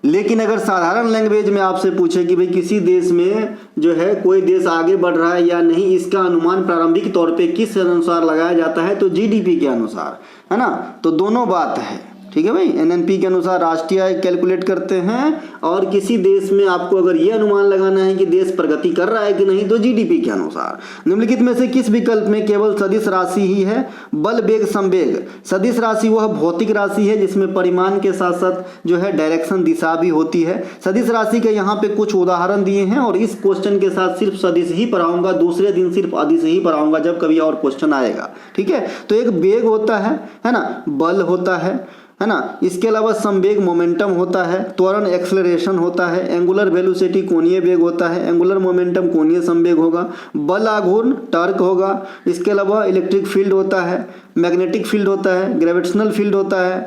लेकिन अगर साधारण लैंग्वेज में आपसे पूछे कि भाई किसी देश में जो है कोई देश आगे बढ़ रहा है या नहीं, इसका अनुमान प्रारंभिक तौर पे किस अनुसार लगाया जाता है, तो जीडीपी के अनुसार, है ना। तो दोनों बात है, ठीक है भाई, एनएनपी के अनुसार राष्ट्रीय आय कैलकुलेट करते हैं, और किसी देश में आपको अगर ये अनुमान लगाना है कि देश प्रगति कर रहा है कि नहीं तो जीडीपी के अनुसार। निम्नलिखित में से किस विकल्प में केवल सदिश राशि ही है, बल वेग संवेग। सदिश राशि वह भौतिक राशि है जिसमें परिमाण के साथ साथ जो है डायरेक्शन दिशा भी होती है। सदिश राशि के यहाँ पे कुछ उदाहरण दिए हैं और इस क्वेश्चन के साथ सिर्फ सदिश ही पढ़ाऊंगा, दूसरे दिन सिर्फ अदिश ही पढ़ाऊंगा जब कभी और क्वेश्चन आएगा। ठीक है, तो एक वेग होता है ना, बल होता है ना। इसके अलावा संवेग मोमेंटम होता है, त्वरण एक्सेलरेशन होता है, एंगुलर वेलोसिटी कोणीय वेग होता है, एंगुलर मोमेंटम कोणीय संवेग होगा, बल आघूर्ण टर्क होगा। इसके अलावा इलेक्ट्रिक फील्ड होता है, मैग्नेटिक फील्ड होता है, ग्रेविटेशनल फील्ड होता है,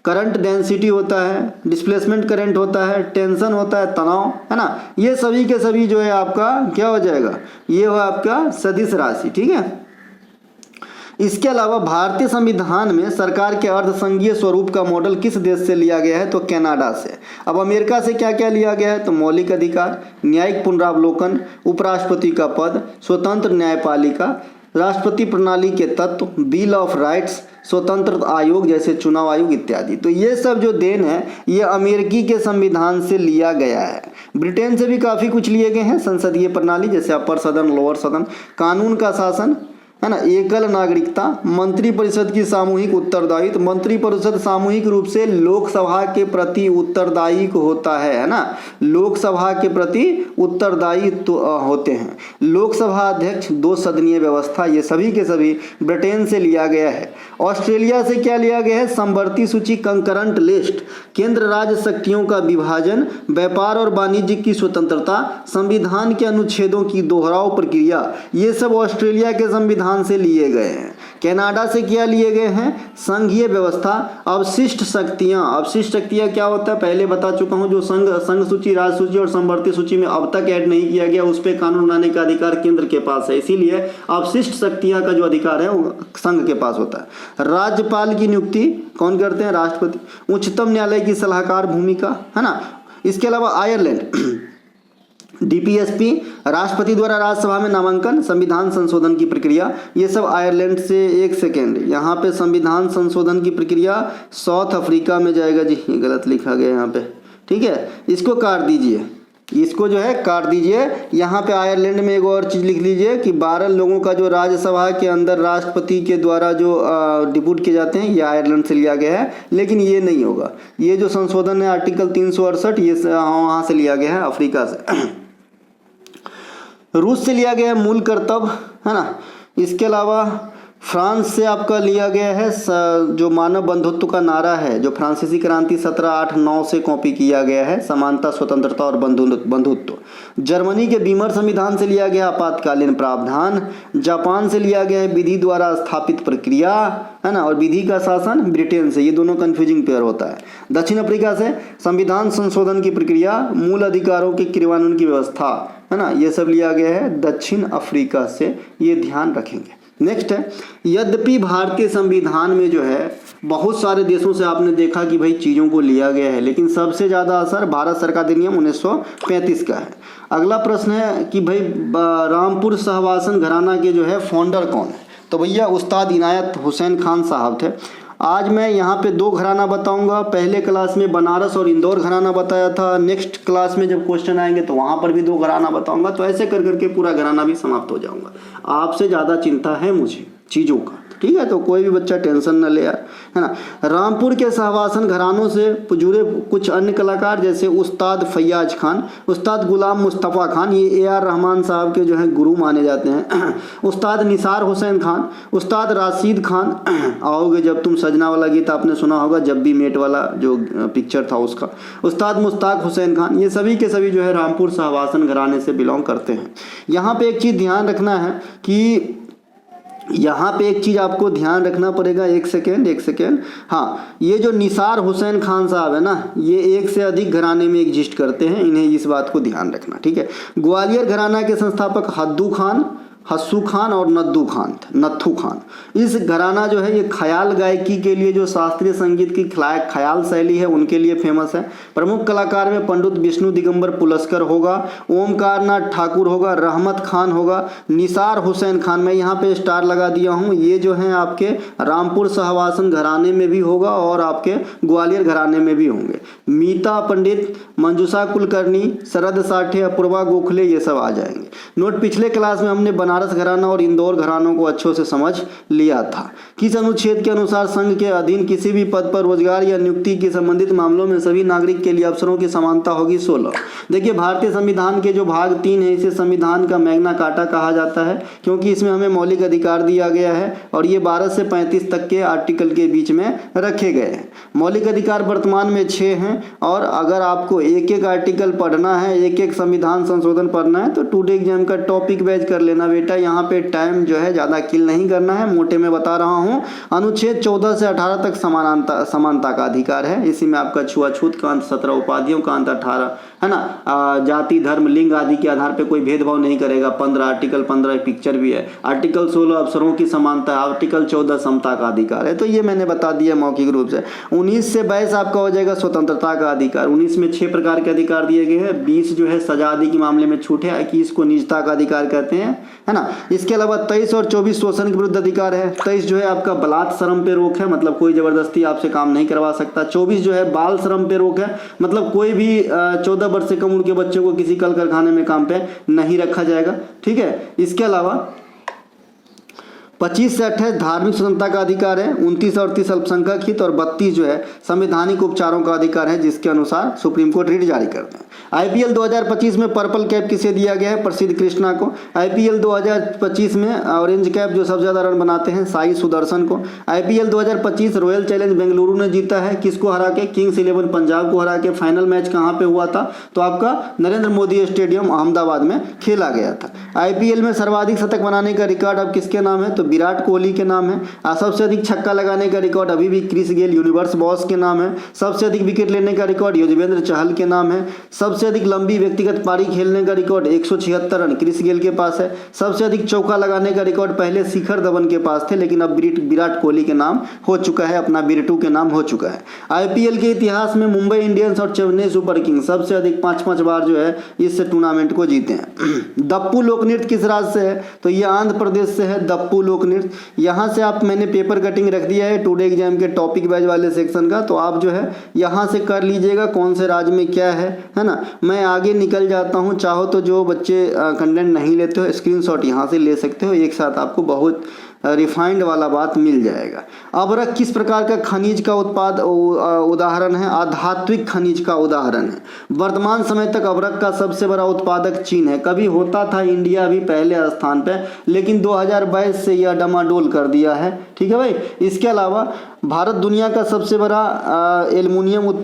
करंट डेंसिटी होता है, डिस्प्लेसमेंट करंट होता है, टेंशन होता है, तनाव, है ना। ये सभी के सभी जो है आपका क्या हो जाएगा, ये हो आपका सदिश राशि। ठीक है, इसके अलावा भारतीय संविधान में सरकार के अर्धसंघीय स्वरूप का मॉडल किस देश से लिया गया है? तो कनाडा से। अब अमेरिका से क्या क्या लिया गया है? तो मौलिक अधिकार, न्यायिक पुनरावलोकन, उपराष्ट्रपति का पद, स्वतंत्र न्यायपालिका, राष्ट्रपति प्रणाली के तत्व, बिल ऑफ राइट्स, स्वतंत्र आयोग जैसे चुनाव आयोग इत्यादि। तो ये सब जो देन है ये अमेरिकी के संविधान से लिया गया है। ब्रिटेन से भी काफ़ी कुछ लिए गए हैं। संसदीय प्रणाली जैसे अपर सदन, लोअर सदन, कानून का शासन, है ना, एकल नागरिकता, मंत्रिपरिषद की सामूहिक उत्तरदायित्व। मंत्रिपरिषद सामूहिक रूप से लोकसभा के प्रति उत्तरदायी होता है ना, लोकसभा के प्रति उत्तरदायी होते हैं। लोकसभा अध्यक्ष, 2 सदनीय व्यवस्था, ये सभी के सभी ब्रिटेन से लिया गया है। ऑस्ट्रेलिया से क्या लिया गया है? समवर्ती सूची, कंकरेंट लिस्ट, केंद्र राज्य शक्तियों का विभाजन, व्यापार और वाणिज्य की स्वतंत्रता, संविधान के अनुच्छेदों की दोहराव प्रक्रिया, ये सब ऑस्ट्रेलिया के संविधान से लिए गए हैं। कनाडा से क्या लिए गए हैं? संघीय व्यवस्था, अवशिष्ट शक्तियां। अवशिष्ट शक्तियां क्या होता है पहले बता चुका हूं। जो संघ सूची, राज्य सूची और समवर्ती सूची में अब तक ऐड नहीं किया गया उस पर कानून बनाने का अधिकार केंद्र के पास है, इसीलिए अवशिष्ट शक्तियां का जो अधिकार है वो संघ के पास होता है। राज्यपाल की नियुक्ति कौन करते हैं? राष्ट्रपति। उच्चतम न्यायालय की सलाहकार भूमिका, है ना। इसके अलावा आयरलैंड, डीपीएसपी, राष्ट्रपति द्वारा राज्यसभा में नामांकन, संविधान संशोधन की प्रक्रिया, ये सब आयरलैंड से। एक सेकेंड, यहाँ पे संविधान संशोधन की प्रक्रिया साउथ अफ्रीका में जाएगा जी, ये गलत लिखा गया यहाँ पे, ठीक है, इसको काट दीजिए, इसको जो है काट दीजिए। यहाँ पे आयरलैंड में एक और चीज़ लिख लीजिए कि 12 लोगों का जो राज्यसभा के अंदर राष्ट्रपति के द्वारा जो डिप्यूट किए जाते हैं, ये आयरलैंड से लिया गया है। लेकिन ये नहीं होगा, ये जो संशोधन है आर्टिकल 368 ये वहाँ से लिया गया है, अफ्रीका से। रूस से लिया गया है मूल कर्तव्य, है ना। इसके अलावा फ्रांस से आपका लिया गया है जो मानव बंधुत्व का नारा है, जो फ्रांसीसी क्रांति 1789 से कॉपी किया गया है, समानता, स्वतंत्रता और बंधुत्व। जर्मनी के बीमर संविधान से लिया गया आपातकालीन प्रावधान। जापान से लिया गया है विधि द्वारा स्थापित प्रक्रिया, है ना, और विधि का शासन ब्रिटेन से। ये दोनों कंफ्यूजिंग पेयर होता है। दक्षिण अफ्रीका से संविधान संशोधन की प्रक्रिया, मूल अधिकारों के क्रियान्वयन की व्यवस्था, है ना, ये सब लिया गया है दक्षिण अफ्रीका से, ये ध्यान रखेंगे। नेक्स्ट है, यद्यपि भारतीय संविधान में जो है बहुत सारे देशों से आपने देखा कि भाई चीज़ों को लिया गया है, लेकिन सबसे ज़्यादा असर भारत सरकार अधिनियम 1935 का है। अगला प्रश्न है कि भाई रामपुर सहवासन घराना के जो है फाउंडर कौन है? तो भैया उस्ताद इनायत हुसैन खान साहब थे। आज मैं यहाँ पे 2 घराना बताऊंगा। पहले क्लास में बनारस और इंदौर घराना बताया था। नेक्स्ट क्लास में जब क्वेश्चन आएंगे तो वहाँ पर भी 2 घराना बताऊंगा। तो ऐसे कर करके पूरा घराना भी समाप्त हो जाऊंगा। आपसे ज़्यादा चिंता है मुझे चीज़ों का, ठीक है, तो कोई भी बच्चा टेंशन न ले यार, है ना। रामपुर के सहवासन घरानों से जुड़े कुछ अन्य कलाकार जैसे उस्ताद फैयाज खान, उस्ताद गुलाम मुस्तफ़ा खान, ये AR रहमान साहब के जो है गुरु माने जाते हैं। उस्ताद निसार हुसैन खान, उस्ताद राशिद खान, आओगे जब तुम सजना वाला गीत आपने सुना होगा, जब भी मेट वाला जो पिक्चर था उसका, उस्ताद मुश्ताक हुसैन खान, ये सभी के सभी जो है रामपुर सहवासन घराने से बिलोंग करते हैं। यहाँ पे एक चीज़ ध्यान रखना है कि यहाँ पे एक चीज़ आपको ध्यान रखना पड़ेगा। एक सेकेंड, हाँ, ये जो निसार हुसैन खान साहब है ना, ये एक से अधिक घराने में एग्जिस्ट करते हैं, इन्हें इस बात को ध्यान रखना, ठीक है। ग्वालियर घराना के संस्थापक हद्दू खान, हस्सू खान और नत्थू खान। इस घराना जो है ये ख्याल गायकी के लिए, जो शास्त्रीय संगीत की ख्याल शैली है उनके लिए फेमस है। प्रमुख कलाकार में पंडित विष्णु दिगंबर पुलस्कर होगा, ओमकार नाथ ठाकुर होगा, रहमत खान होगा, निसार हुसैन खान, मैं यहाँ पे स्टार लगा दिया हूँ, ये जो हैं आपके रामपुर सहवासन घराने में भी होगा और आपके ग्वालियर घराने में भी होंगे। मीता पंडित, मंजूषा कुलकर्णी, शरद साठे, अपूर्वा गोखले, ये सब आ जाएंगे। नोट, पिछले क्लास में हमने बनारस घराना और इंदौर घरानों को अच्छे से समझ लिया था। किस अनुच्छेद के अनुसार संघ के अधीन किसी भी पद पर रोजगार या नियुक्ति के संबंधित मामलों में सभी नागरिक के लिए अवसरों की समानता होगी? 16। देखिए, भारतीय संविधान के जो भाग 3 है इसे संविधान का मैग्ना कार्टा कहा जाता है, क्योंकि इसमें हमें मौलिक अधिकार दिया गया है और ये 12 से 35 तक के आर्टिकल के बीच में रखे गए हैं। मौलिक अधिकार वर्तमान में 6 हैं और अगर आपको एक एक आर्टिकल पढ़ना है, एक एक संविधान संशोधन पढ़ना है तो टुडे एग्जाम का टॉपिक वाइज कर लेना बेटा। बेटा यहाँ पे टाइम जो है ज़्यादा किल नहीं करना है, मोटे में बता रहा हूँ। अनुच्छेद 14 से 18 तक समानता का अधिकार है। इसी में आपका छुआछूत का अंत 17, उपाधियों का अंत 18, है ना। जाति, धर्म, लिंग आदि के आधार पे कोई भेदभाव नहीं करेगा। 15 आर्टिकल 15 पिक्चर भी है। आर्टिकल 16 अवसरों की समानता, आर्टिकल 14 समता का अधिकार है। तो ये मैंने बता दिया मौखिक रूप से। 19 से 22 आपका हो जाएगा स्वतंत्रता का अधिकार। 19 में 6 प्रकार के अधिकार दिए गए हैं। 20 जो है सजा आदि के मामले में छूट है। 21 को निजता का अधिकार कहते हैं, है ना। इसके अलावा 23 और 24 शोषण के विरुद्ध अधिकार है। 23 जो है आपका बलात् श्रम पे रोक है, मतलब कोई जबरदस्ती आपसे काम नहीं करवा सकता। 24 जो है बाल श्रम पे रोक है, मतलब कोई भी 14 वर्ष से कम उम्र के बच्चे को किसी कल कारखाने में काम पे नहीं रखा जाएगा, ठीक है। इसके अलावा 25 से 28 धार्मिक स्वतंत्रता का अधिकार है। 29 और 30 अल्पसंख्यक हित और 32 जो है संवैधानिक उपचारों का अधिकार है, जिसके अनुसार सुप्रीम कोर्ट रिट जारी करते हैं। आईपीएल 2025 में पर्पल कैप किसे दिया गया है? प्रसिद्ध कृष्णा को। आईपीएल 2025 में ऑरेंज कैप जो सबसे ज्यादा रन बनाते हैं साई सुदर्शन को। आईपीएल 2025 रॉयल चैलेंज बेंगलुरु ने जीता है, किसको हरा के? किंग्स 11 पंजाब को हरा के। फाइनल मैच कहाँ पे हुआ था? तो आपका नरेंद्र मोदी स्टेडियम अहमदाबाद में खेला गया था। आईपीएल में सर्वाधिक शतक बनाने का रिकॉर्ड अब किसके नाम है? तो विराट कोहली के नाम है। सबसे अधिक छक्का लगाने का रिकॉर्ड अभी भी क्रिस गेल यूनिवर्स बॉस के नाम है। सबसे अधिक विकेट लेने का रिकॉर्ड युजवेंद्र चहल के नाम है। सबसे अधिक लंबी व्यक्तिगत पारी खेलने का रिकॉर्ड 176 रन क्रिस गेल के पास है। सबसे अधिक चौका लगाने का रिकॉर्ड पहले शिखर धवन के पास थे, लेकिन अब विराट कोहली के नाम हो चुका है, अपना बिरटू के नाम हो चुका है। आईपीएल के इतिहास में मुंबई इंडियंस और चेन्नई सुपर किंग्स सबसे अधिक 5-5 बार जो है इस टूर्नामेंट को जीते हैं। दप्पू लोक नृत्य किस राज्य से है? तो ये आंध्र प्रदेश से है दप्पू लोक नृत्य। यहाँ से आप मैंने पेपर कटिंग रख दिया है टुडे एग्जाम के टॉपिक वाइज वाले सेक्शन का, तो आप जो है यहाँ से कर लीजिएगा कौन से राज्य में क्या है ना। मैं आगे निकल जाता हूँ। चाहो तो जो बच्चे कंटेंट नहीं लेते हो स्क्रीनशॉट यहाँ से ले सकते हो, एक साथ आपको बहुत रिफाइंड वाला बात मिल जाएगा। अभ्रक किस प्रकार का खनिज का उदाहरण है? आधात्विक खनिज का उदाहरण है। वर्तमान समय तक अभ्रक का सबसे बड़ा उत्पादक चीन है। कभी होता था इंडिया अभी पहले स्थान पे, लेकिन 2022 से यह डमाडोल कर दिया है, ठीक है भाई। इसके अलावा भारत दुनिया का सबसे बड़ा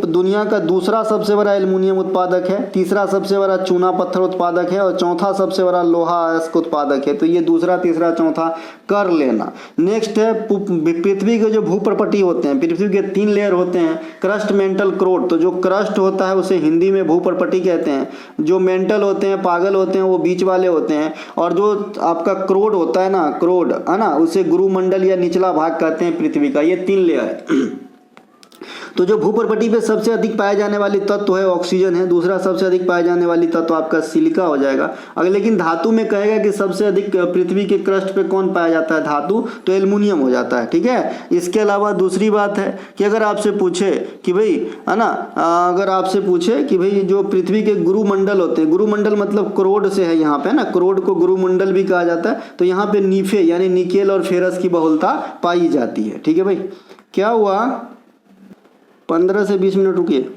दुनिया का दूसरा सबसे बड़ा एल्युमिनियम उत्पादक है। तीसरा सबसे बड़ा चूना पत्थर उत्पादक है और चौथा सबसे बड़ा लोहा अयस्क उत्पादक है। तो ये दूसरा तीसरा चौथा कर लेना। नेक्स्ट है पृथ्वी के जो भूप्रपटी होते हैं, पृथ्वी के 3 लेयर होते हैं, क्रस्ट, मेंटल, क्रोड। तो जो क्रस्ट होता है उसे हिंदी में भूप्रपटी कहते हैं। जो मेंटल होते हैं, पागल होते हैं, वो बीच वाले होते हैं। और जो आपका क्रोड होता है ना, क्रोड है ना, उसे गुरुमंडल या निचला भाग कहते हैं पृथ्वी का। ये 3 लेयर है। तो जो भूप्रपटी पे सबसे अधिक पाए जाने वाली तत्व है ऑक्सीजन है। दूसरा सबसे अधिक पाए जाने वाली तत्व आपका सिलिका हो जाएगा। अगर लेकिन धातु में कहेगा कि सबसे अधिक पृथ्वी के क्रस्ट पे कौन पाया जाता है धातु, तो एल्युमिनियम हो जाता है, ठीक है। इसके अलावा दूसरी बात है कि अगर आपसे पूछे कि भाई, है ना, अगर आपसे पूछे कि भाई जो पृथ्वी के गुरुमंडल होते हैं, गुरुमंडल मतलब क्रोड से है यहाँ पे ना, क्रोड को गुरुमंडल भी कहा जाता है। तो यहाँ पे नीफे यानी निकेल और फेरस की बहुलता पाई जाती है, ठीक है भाई। क्या हुआ? 15 से 20 मिनट रुकिए।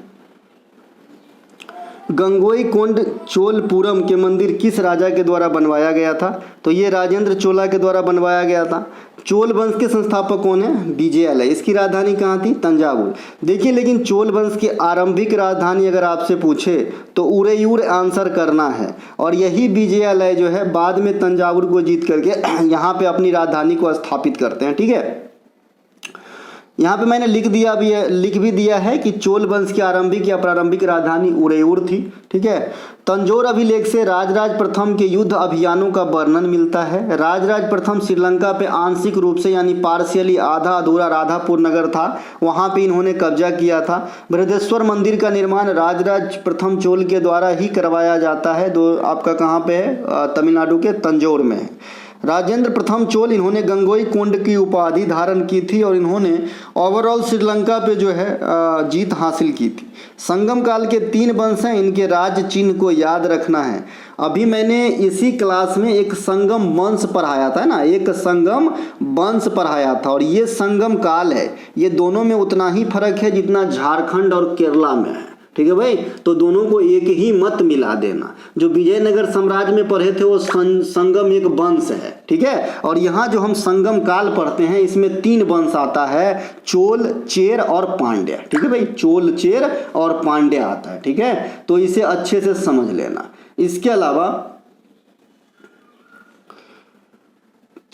गंगोईकोंड चोलपुरम के मंदिर किस राजा के द्वारा बनवाया गया था? तो ये राजेंद्र चोला के द्वारा बनवाया गया था। चोल वंश के संस्थापक कौन है? विजयालय। इसकी राजधानी कहाँ थी? तंजावुर। देखिए, लेकिन चोल वंश की आरंभिक राजधानी अगर आपसे पूछे तो उरेयूर आंसर करना है। और यही विजयालय जो है बाद में तंजावुर को जीत करके यहाँ पे अपनी राजधानी को स्थापित करते हैं, ठीक है। यहाँ पे मैंने लिख भी दिया है कि चोल वंश की आरंभिक या प्रारंभिक राजधानी उरेयूर थी, ठीक है। तंजौर अभिलेख से राजराज प्रथम के युद्ध अभियानों का वर्णन मिलता है। राजराज प्रथम श्रीलंका पे आंशिक रूप से यानी पार्शियली आधा अधूरा राधापुर नगर था, वहाँ पे इन्होंने कब्जा किया था। बृहदेश्वर मंदिर का निर्माण राजराज प्रथम चोल के द्वारा ही करवाया जाता है। आपका कहाँ पे है? तमिलनाडु के तंजौर में है। राजेंद्र प्रथम चोल, इन्होंने गंगोईकोंड की उपाधि धारण की थी और इन्होंने ओवरऑल श्रीलंका पे जो है जीत हासिल की थी। संगम काल के 3 वंश हैं, इनके राज्य चिन्ह को याद रखना है। अभी मैंने इसी क्लास में एक संगम वंश पढ़ाया था ना, एक संगम वंश पढ़ाया था, और ये संगम काल है। ये दोनों में उतना ही फर्क है जितना झारखंड और केरला में है, ठीक है भाई। तो दोनों को एक ही मत मिला देना। जो विजयनगर साम्राज्य में पढ़े थे वो संगम एक वंश है, ठीक है। और यहाँ जो हम संगम काल पढ़ते हैं इसमें 3 वंश आता है, चोल, चेर और पांड्या, ठीक है भाई। चोल, चेर और पांड्या आता है, ठीक है। तो इसे अच्छे से समझ लेना। इसके अलावा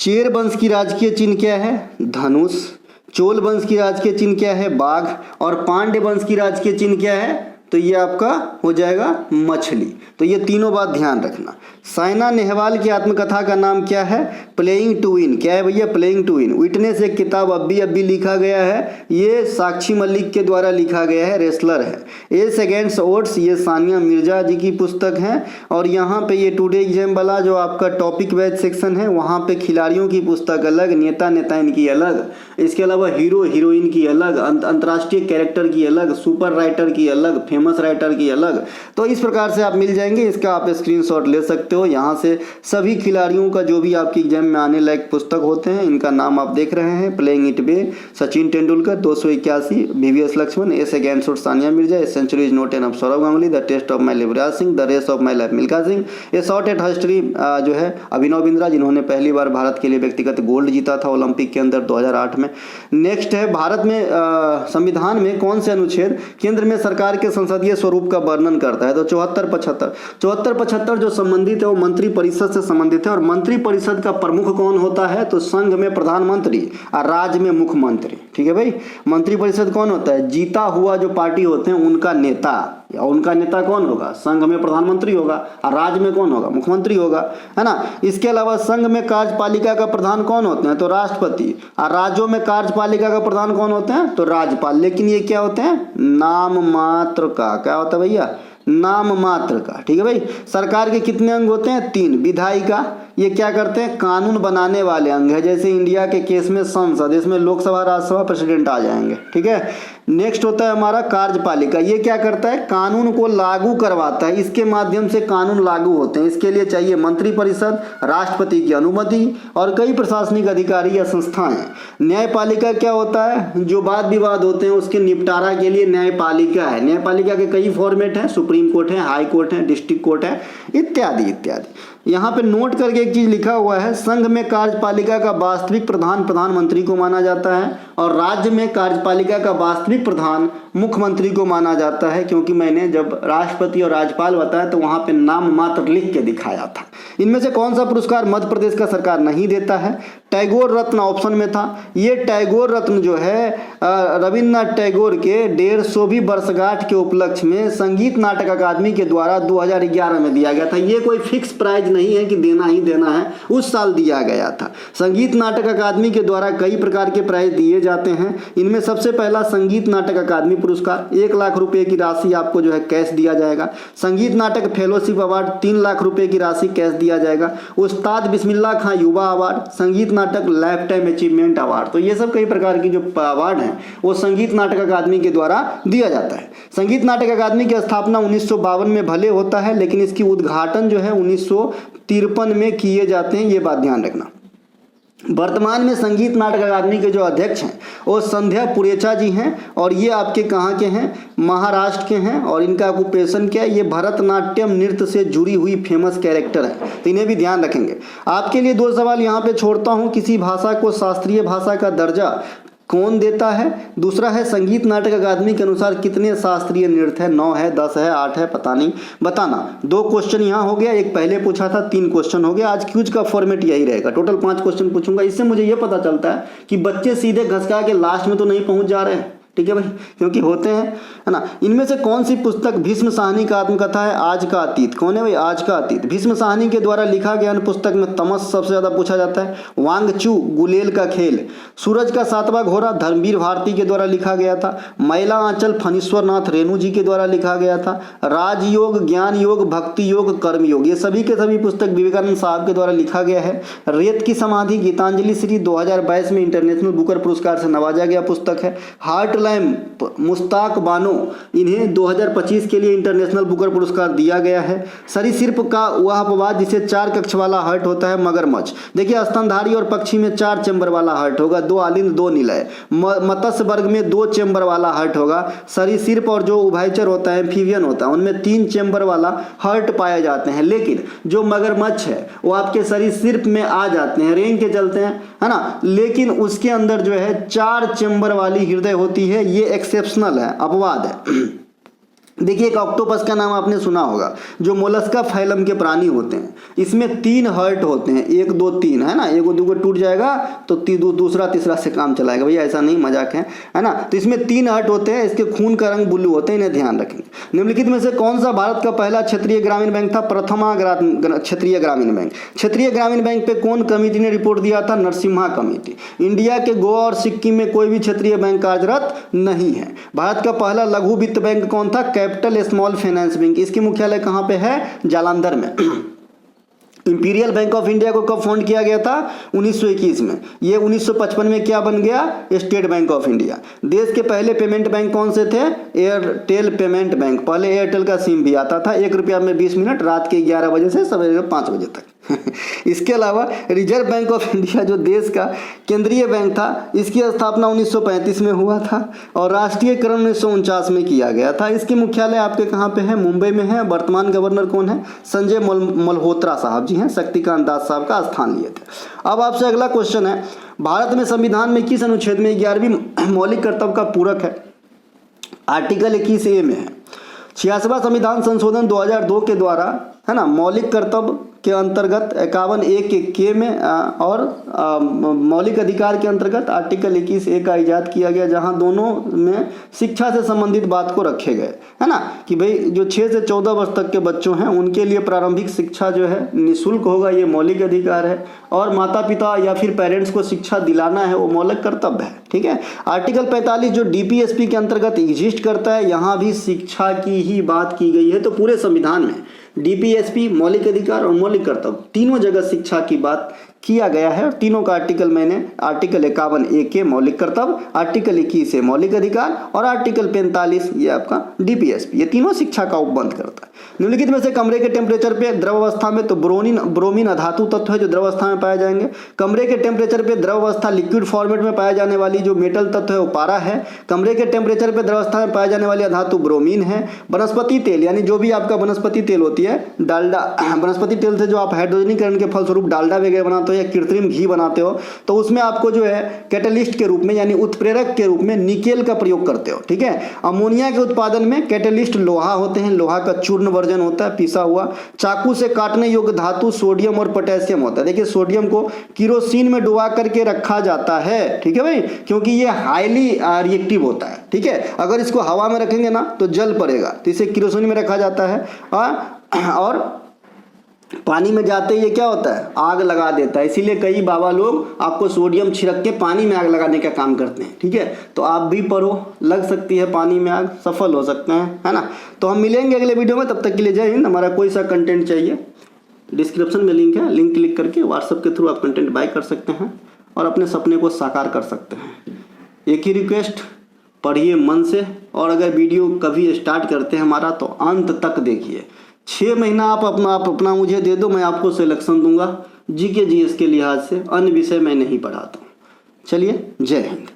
चेर वंश की राजकीय चिन्ह क्या है? धनुष। चोल वंश की राजकीय चिन्ह क्या है? बाघ। और पांड्य वंश की राजकीय चिन्ह क्या है? तो ये आपका हो जाएगा मछली। तो ये तीनों बात ध्यान रखना। साइना नेहवाल की आत्मकथा का नाम क्या है? Playing to win. क्या है भैया? Playing to win. विटनेस एक किताब अभी लिखा गया है, ये साक्षी मलिक के द्वारा लिखा गया है, रेसलर है। एस अगेंस्ट ओड्स, ये सानिया मिर्जा जी की पुस्तक है। और यहाँ पे ये टुडे एग्जाम वाला जो आपका टॉपिक वाइज सेक्शन है, वहाँ पे खिलाड़ियों की पुस्तक अलग, नेता नेताइन की अलग, इसके अलावा हीरो हीरोइन की अलग, अंतर्राष्ट्रीय कैरेक्टर की अलग, सुपर राइटर की अलग, फेमस राइटर की अलग। तो इस प्रकार से आप मिल जाएंगे, इसका आप स्क्रीनशॉट ले सकते हो। यहाँ से सभी खिलाड़ियों का जो भी आपके एग्जाम में आने लायक पुस्तक होते हैं, इनका नाम आप देख रहे हैं। Playing it way, Sachin Tendulkar 281, VVS Laxman, ace against odds Sania Mirza, a century is not enough Sourav Ganguly, the test of my life Yuvraj Singh, the race of my life Milkha Singh, a shot at history जो है अभिनव बिंद्रा, जिन्होंने पहली बार भारत के लिए व्यक्तिगत गोल्ड जीता था ओलंपिक के अंदर 2008 में। नेक्स्ट है, भारत में संविधान में कौन से अनुच्छेद केंद्र में सरकार के संसदीय स्वरूप का वर्णन करता है? तो 74-75 जो संबंधित है वो मंत्री परिषद से संबंधित है। और मंत्री परिषद का प्रमुख कौन होता है? तो संघ में प्रधानमंत्री और राज्य में मुख्यमंत्री। ठीक है भाई, मंत्री परिषद कौन होता है? जीता हुआ जो पार्टी होते हैं उनका नेता, या उनका नेता कौन होगा? संघ में प्रधानमंत्री होगा और राज्य में कौन होगा? मुख्यमंत्री होगा, है ना। इसके अलावा संघ में कार्यपालिका का प्रधान कौन होते हैं? तो राष्ट्रपति। और राज्यों में कार्यपालिका का प्रधान कौन होते हैं? तो राज्यपाल। लेकिन ये क्या होते हैं? नाम मात्र का। क्या होता है भैया? नाम मात्र का। ठीक है भाई। सरकार के कितने अंग होते हैं? 3। विधायिका, ये क्या करते हैं? कानून बनाने वाले अंग है। जैसे इंडिया के केस में संसद, इसमें लोकसभा राज्यसभा प्रेसिडेंट आ जाएंगे। ठीक है। नेक्स्ट होता है हमारा कार्यपालिका, ये क्या करता है? कानून को लागू करवाता है, इसके माध्यम से कानून लागू होते हैं। इसके लिए चाहिए मंत्रिपरिषद, राष्ट्रपति की अनुमति और कई प्रशासनिक अधिकारी या संस्थाएं। न्यायपालिका क्या होता है? जो वाद विवाद होते हैं उसके निपटारा के लिए न्यायपालिका है। न्यायपालिका के कई फॉर्मेट हैं, सुप्रीम कोर्ट है, हाई कोर्ट है, डिस्ट्रिक्ट कोर्ट है, इत्यादि इत्यादि। यहाँ पे नोट करके एक चीज लिखा हुआ है, संघ में कार्यपालिका का वास्तविक प्रधान प्रधानमंत्री को माना जाता है और राज्य में कार्यपालिका का वास्तविक प्रधान मुख्यमंत्री को माना जाता है। क्योंकि मैंने जब राष्ट्रपति और राज्यपाल बताया तो वहाँ पे नाम मात्र लिख के दिखाया था। इनमें से कौन सा पुरस्कार मध्य प्रदेश का सरकार नहीं देता है? टैगोर रत्न ऑप्शन में था। ये टैगोर रत्न जो है रविन्द्रनाथ टैगोर के 150वीं वर्षगांठ के उपलक्ष्य में संगीत नाटक अकादमी के द्वारा 2011 में दिया गया था। ये कोई फिक्स प्राइज नहीं है कि देना ही देना है, उस साल दिया गया था। संगीत नाटक अकादमी के द्वारा कई प्रकार के प्राइज दिए जाते हैं। इनमें सबसे पहला संगीत नाटक अकादमी पुरस्कार, 1 लाख रुपए की राशि आपको जो है कैश दिया जाएगा। संगीत नाटक फेलोशिप अवार्ड 3 लाख रुपए की राशि कैश दिया जाएगा। उस्ताद बिस्मिल्लाह खां युवा अवार्ड, संगीत नाटक लाइफ टाइम अचीवमेंट अवार्ड। तो ये सब कई प्रकार की जो अवार्ड हैं वो संगीत नाटक अकादमी के द्वारा दिया जाता है। संगीत नाटक अकादमी की स्थापना 1952 में भले होता है, लेकिन इसकी उद्घाटन जो है 1953 में किए जाते हैं, ये बात ध्यान रखना। वर्तमान में संगीत नाटक अकादमी के जो अध्यक्ष हैं वो संध्या पुरेचा जी हैं और ये आपके कहाँ के हैं? महाराष्ट्र के हैं। और इनका ऑक्यूपेशन क्या है? ये भरतनाट्यम नृत्य से जुड़ी हुई फेमस कैरेक्टर है, तो इन्हें भी ध्यान रखेंगे। आपके लिए 2 सवाल यहाँ पे छोड़ता हूँ। किसी भाषा को शास्त्रीय भाषा का दर्जा कौन देता है? दूसरा है संगीत नाटक अकादमी के अनुसार कितने शास्त्रीय नृत्य है? 9 है, 10 है, 8 है, पता नहीं, बताना। 2 क्वेश्चन यहाँ हो गया, एक पहले पूछा था, 3 क्वेश्चन हो गया। आज क्विज का फॉर्मेट यही रहेगा, टोटल 5 क्वेश्चन पूछूंगा। इससे मुझे ये पता चलता है कि बच्चे सीधे घसका के लास्ट में तो नहीं पहुंच जा रहे हैं। ठीक है भाई, क्योंकि होते हैं, है ना। इनमें से कौन सी पुस्तक भीष्म साहनी का आत्मकथा है? आज का अतीत। कौन है भाई? आज का अतीत। भीष्म साहनी के द्वारा लिखा गया पुस्तक में तमस सबसे ज्यादा पूछा जाता है। वांगचू गुलेल का खेल, सूरज का 7वां घोड़ा धर्मवीर भारती के द्वारा लिखा गया था। मैला आंचल फणीश्वर नाथ रेणु जी के द्वारा लिखा गया था। राजयोग, ज्ञान योग, भक्ति योग, कर्म योग, ये सभी के सभी पुस्तक विवेकानंद साहब के द्वारा लिखा गया है। रेत की समाधि गीतांजलि श्री 2022 में इंटरनेशनल बुकर पुरस्कार से नवाजा गया पुस्तक है। हार्ट लैम्प मुश्ताक बानो, इन्हें 2025 के लिए इंटरनेशनल बुकर पुरस्कार दिया गया है। सरीसृप का वह अपवाद जिसे 4 कक्ष वाला हार्ट होता है, मगरमच्छ। देखिए स्तनधारी और पक्षी में 4 चैम्बर वाला हार्ट होगा, 2 आलिंद 2 निलय। मत्स्य वर्ग में 2 चैम्बर वाला हार्ट होगा। सरीसृप और जो उभयचर होता है, एम्फीबियन होता है, उनमें 3 चैम्बर वाला हार्ट पाए जाते हैं। लेकिन जो मगरमच्छ है वो आपके सरीसृप में आ जाते हैं, रेंग के चलते हैं, है ना। लेकिन उसके अंदर जो है 4 चैम्बर वाली हृदय होती है, ये एक्सेप्शनल है, अपवाद है। देखिए एक ऑक्टोपस का नाम आपने सुना होगा, जो मोलस्का फाइलम के प्राणी होते हैं। इसमें 3 हर्ट होते हैं, 1 2 3, है ना। 1 2 टूट जाएगा तो दूसरा तीसरा से काम चलाएगा, भैया ऐसा नहीं, मजाक है ना। तो इसमें 3 हर्ट होते हैं, इसके खून का रंग ब्लू होते हैं, इन्हें ध्यान रखेंगे। निम्नलिखित में से कौन सा भारत का पहला क्षेत्रीय ग्रामीण बैंक था? प्रथमा क्षेत्रीय ग्रामीण बैंक। क्षेत्रीय ग्रामीण बैंक पे कौन कमेटी ने रिपोर्ट दिया था? नरसिम्हा कमेटी। इंडिया के गोवा और सिक्किम में कोई भी क्षेत्रीय बैंक कार्यरत नहीं है। भारत का पहला लघु वित्त बैंक कौन था? Capital small finance bank. इसकी मुख्यालय कहाँ पे है? जालंधर में। इंपीरियल बैंक ऑफ इंडिया को कब फाउंड किया गया था? 1921 में। ये 1955 में क्या बन गया? State bank of India. देश के पहले पेमेंट बैंक कौन से थे? Airtel payment bank. पहले एयरटेल का सिम भी आता था, 1 रुपया में 20 मिनट, रात के 11 बजे से सवेरे 5 बजे तक। इसके अलावा रिजर्व बैंक ऑफ इंडिया जो देश का केंद्रीय बैंक था, इसकी स्थापना 1935 में हुआ था और राष्ट्रीयकरण 1949 में किया गया था। इसकी मुख्यालय आपके कहाँ पे है? मुंबई में है। वर्तमान गवर्नर कौन है? संजय मल्होत्रा साहब जी हैं, शक्तिकांत दास साहब का स्थान लिए थे। अब आपसे अगला क्वेश्चन है, भारत में संविधान में किस अनुच्छेद में 11वीं मौलिक कर्तव्य का पूरक है? आर्टिकल 21A में है। 66वां संविधान संशोधन 2002 के द्वारा, है ना, मौलिक कर्तव्य के अंतर्गत 51A के में और मौलिक अधिकार के अंतर्गत आर्टिकल 21A का इजाद किया गया, जहां दोनों में शिक्षा से संबंधित बात को रखे गए, है ना, कि भाई जो 6 से 14 वर्ष तक के बच्चों हैं उनके लिए प्रारंभिक शिक्षा जो है निःशुल्क होगा, ये मौलिक अधिकार है। और माता पिता या फिर पेरेंट्स को शिक्षा दिलाना है, वो मौलिक कर्तव्य है। ठीक है। आर्टिकल 45 जो DPSP के अंतर्गत एग्जिस्ट करता है, यहाँ भी शिक्षा की ही बात की गई है। तो पूरे संविधान में DPSP, मौलिक अधिकार और मौलिक कर्तव्य, तीनों जगह शिक्षा की बात किया गया है। और तीनों का आर्टिकल मैंने आर्टिकल 51A के मौलिक कर्तव्य, आर्टिकल 21 मौलिक अधिकार और आर्टिकल 45 ये आपका DPSP, ये तीनों शिक्षा का उपबंध करता है। निम्नलिखित में से कमरे के टेम्परेचर पे द्रव अवस्था में तो ब्रोमीन अधातु तत्व है जो द्रव अवस्था में पाए जाएंगे। कमरे के टेम्परेचर पे द्रव अवस्था लिक्विड फॉर्मेट में पाए जाने वाली जो मेटल तत्व है वो पारा है। कमरे के टेम्परेचर पे द्रव अवस्था में पाए जाने वाली अधातु ब्रोमीन है। वनस्पति तेल यानी जो भी आपका वनस्पति तेल होती है, डालडा, वनस्पति तेल से जो आप हाइड्रोजनीकरण के फलस्वरूप डालडा वगैरह बनाते हो या कृत्रिम घी बनाते हो, तो उसमें आपको जो है कैटलिस्ट के रूप में यानी उत्प्रेरक के रूप में निकेल का प्रयोग करते हो। ठीक है। अमोनिया के उत्पादन में कैटलिस्ट लोहा होते हैं, लोहा का चूर्ण वर्जन होता है, पिसा हुआ। चाकू से काटने योग्य धातु सोडियम और पोटेशियम होता है। देखिए सोडियम को किरोसिन में डुबा करके रखा जाता है, ठीक है भाई, क्योंकि ये हाईली रिएक्टिव होता है। ठीक है। अगर इसको हवा में रखेंगे ना तो जल पड़ेगा, तो इसे किरोसिन में रखा जाता है। और पानी में जाते ही ये क्या होता है? आग लगा देता है। इसीलिए कई बाबा लोग आपको सोडियम छिड़क के पानी में आग लगाने का काम करते हैं। ठीक है। तो आप भी पढ़ो, लग सकती है पानी में आग, सफल हो सकते हैं, है ना। तो हम मिलेंगे अगले वीडियो में, तब तक के लिए जय हिंद। हमारा कोई सा कंटेंट चाहिए, डिस्क्रिप्शन में लिंक है, लिंक क्लिक करके व्हाट्सएप के थ्रू आप कंटेंट बाय कर सकते हैं और अपने सपने को साकार कर सकते हैं। एक ही रिक्वेस्ट, पढ़िए मन से, और अगर वीडियो कभी स्टार्ट करते हैं हमारा तो अंत तक देखिए। 6 महीना आप अपना मुझे दे दो, मैं आपको सिलेक्शन दूंगा। GK GS के लिहाज से अन्य विषय मैं नहीं पढ़ाता हूँ। चलिए, जय हिंद।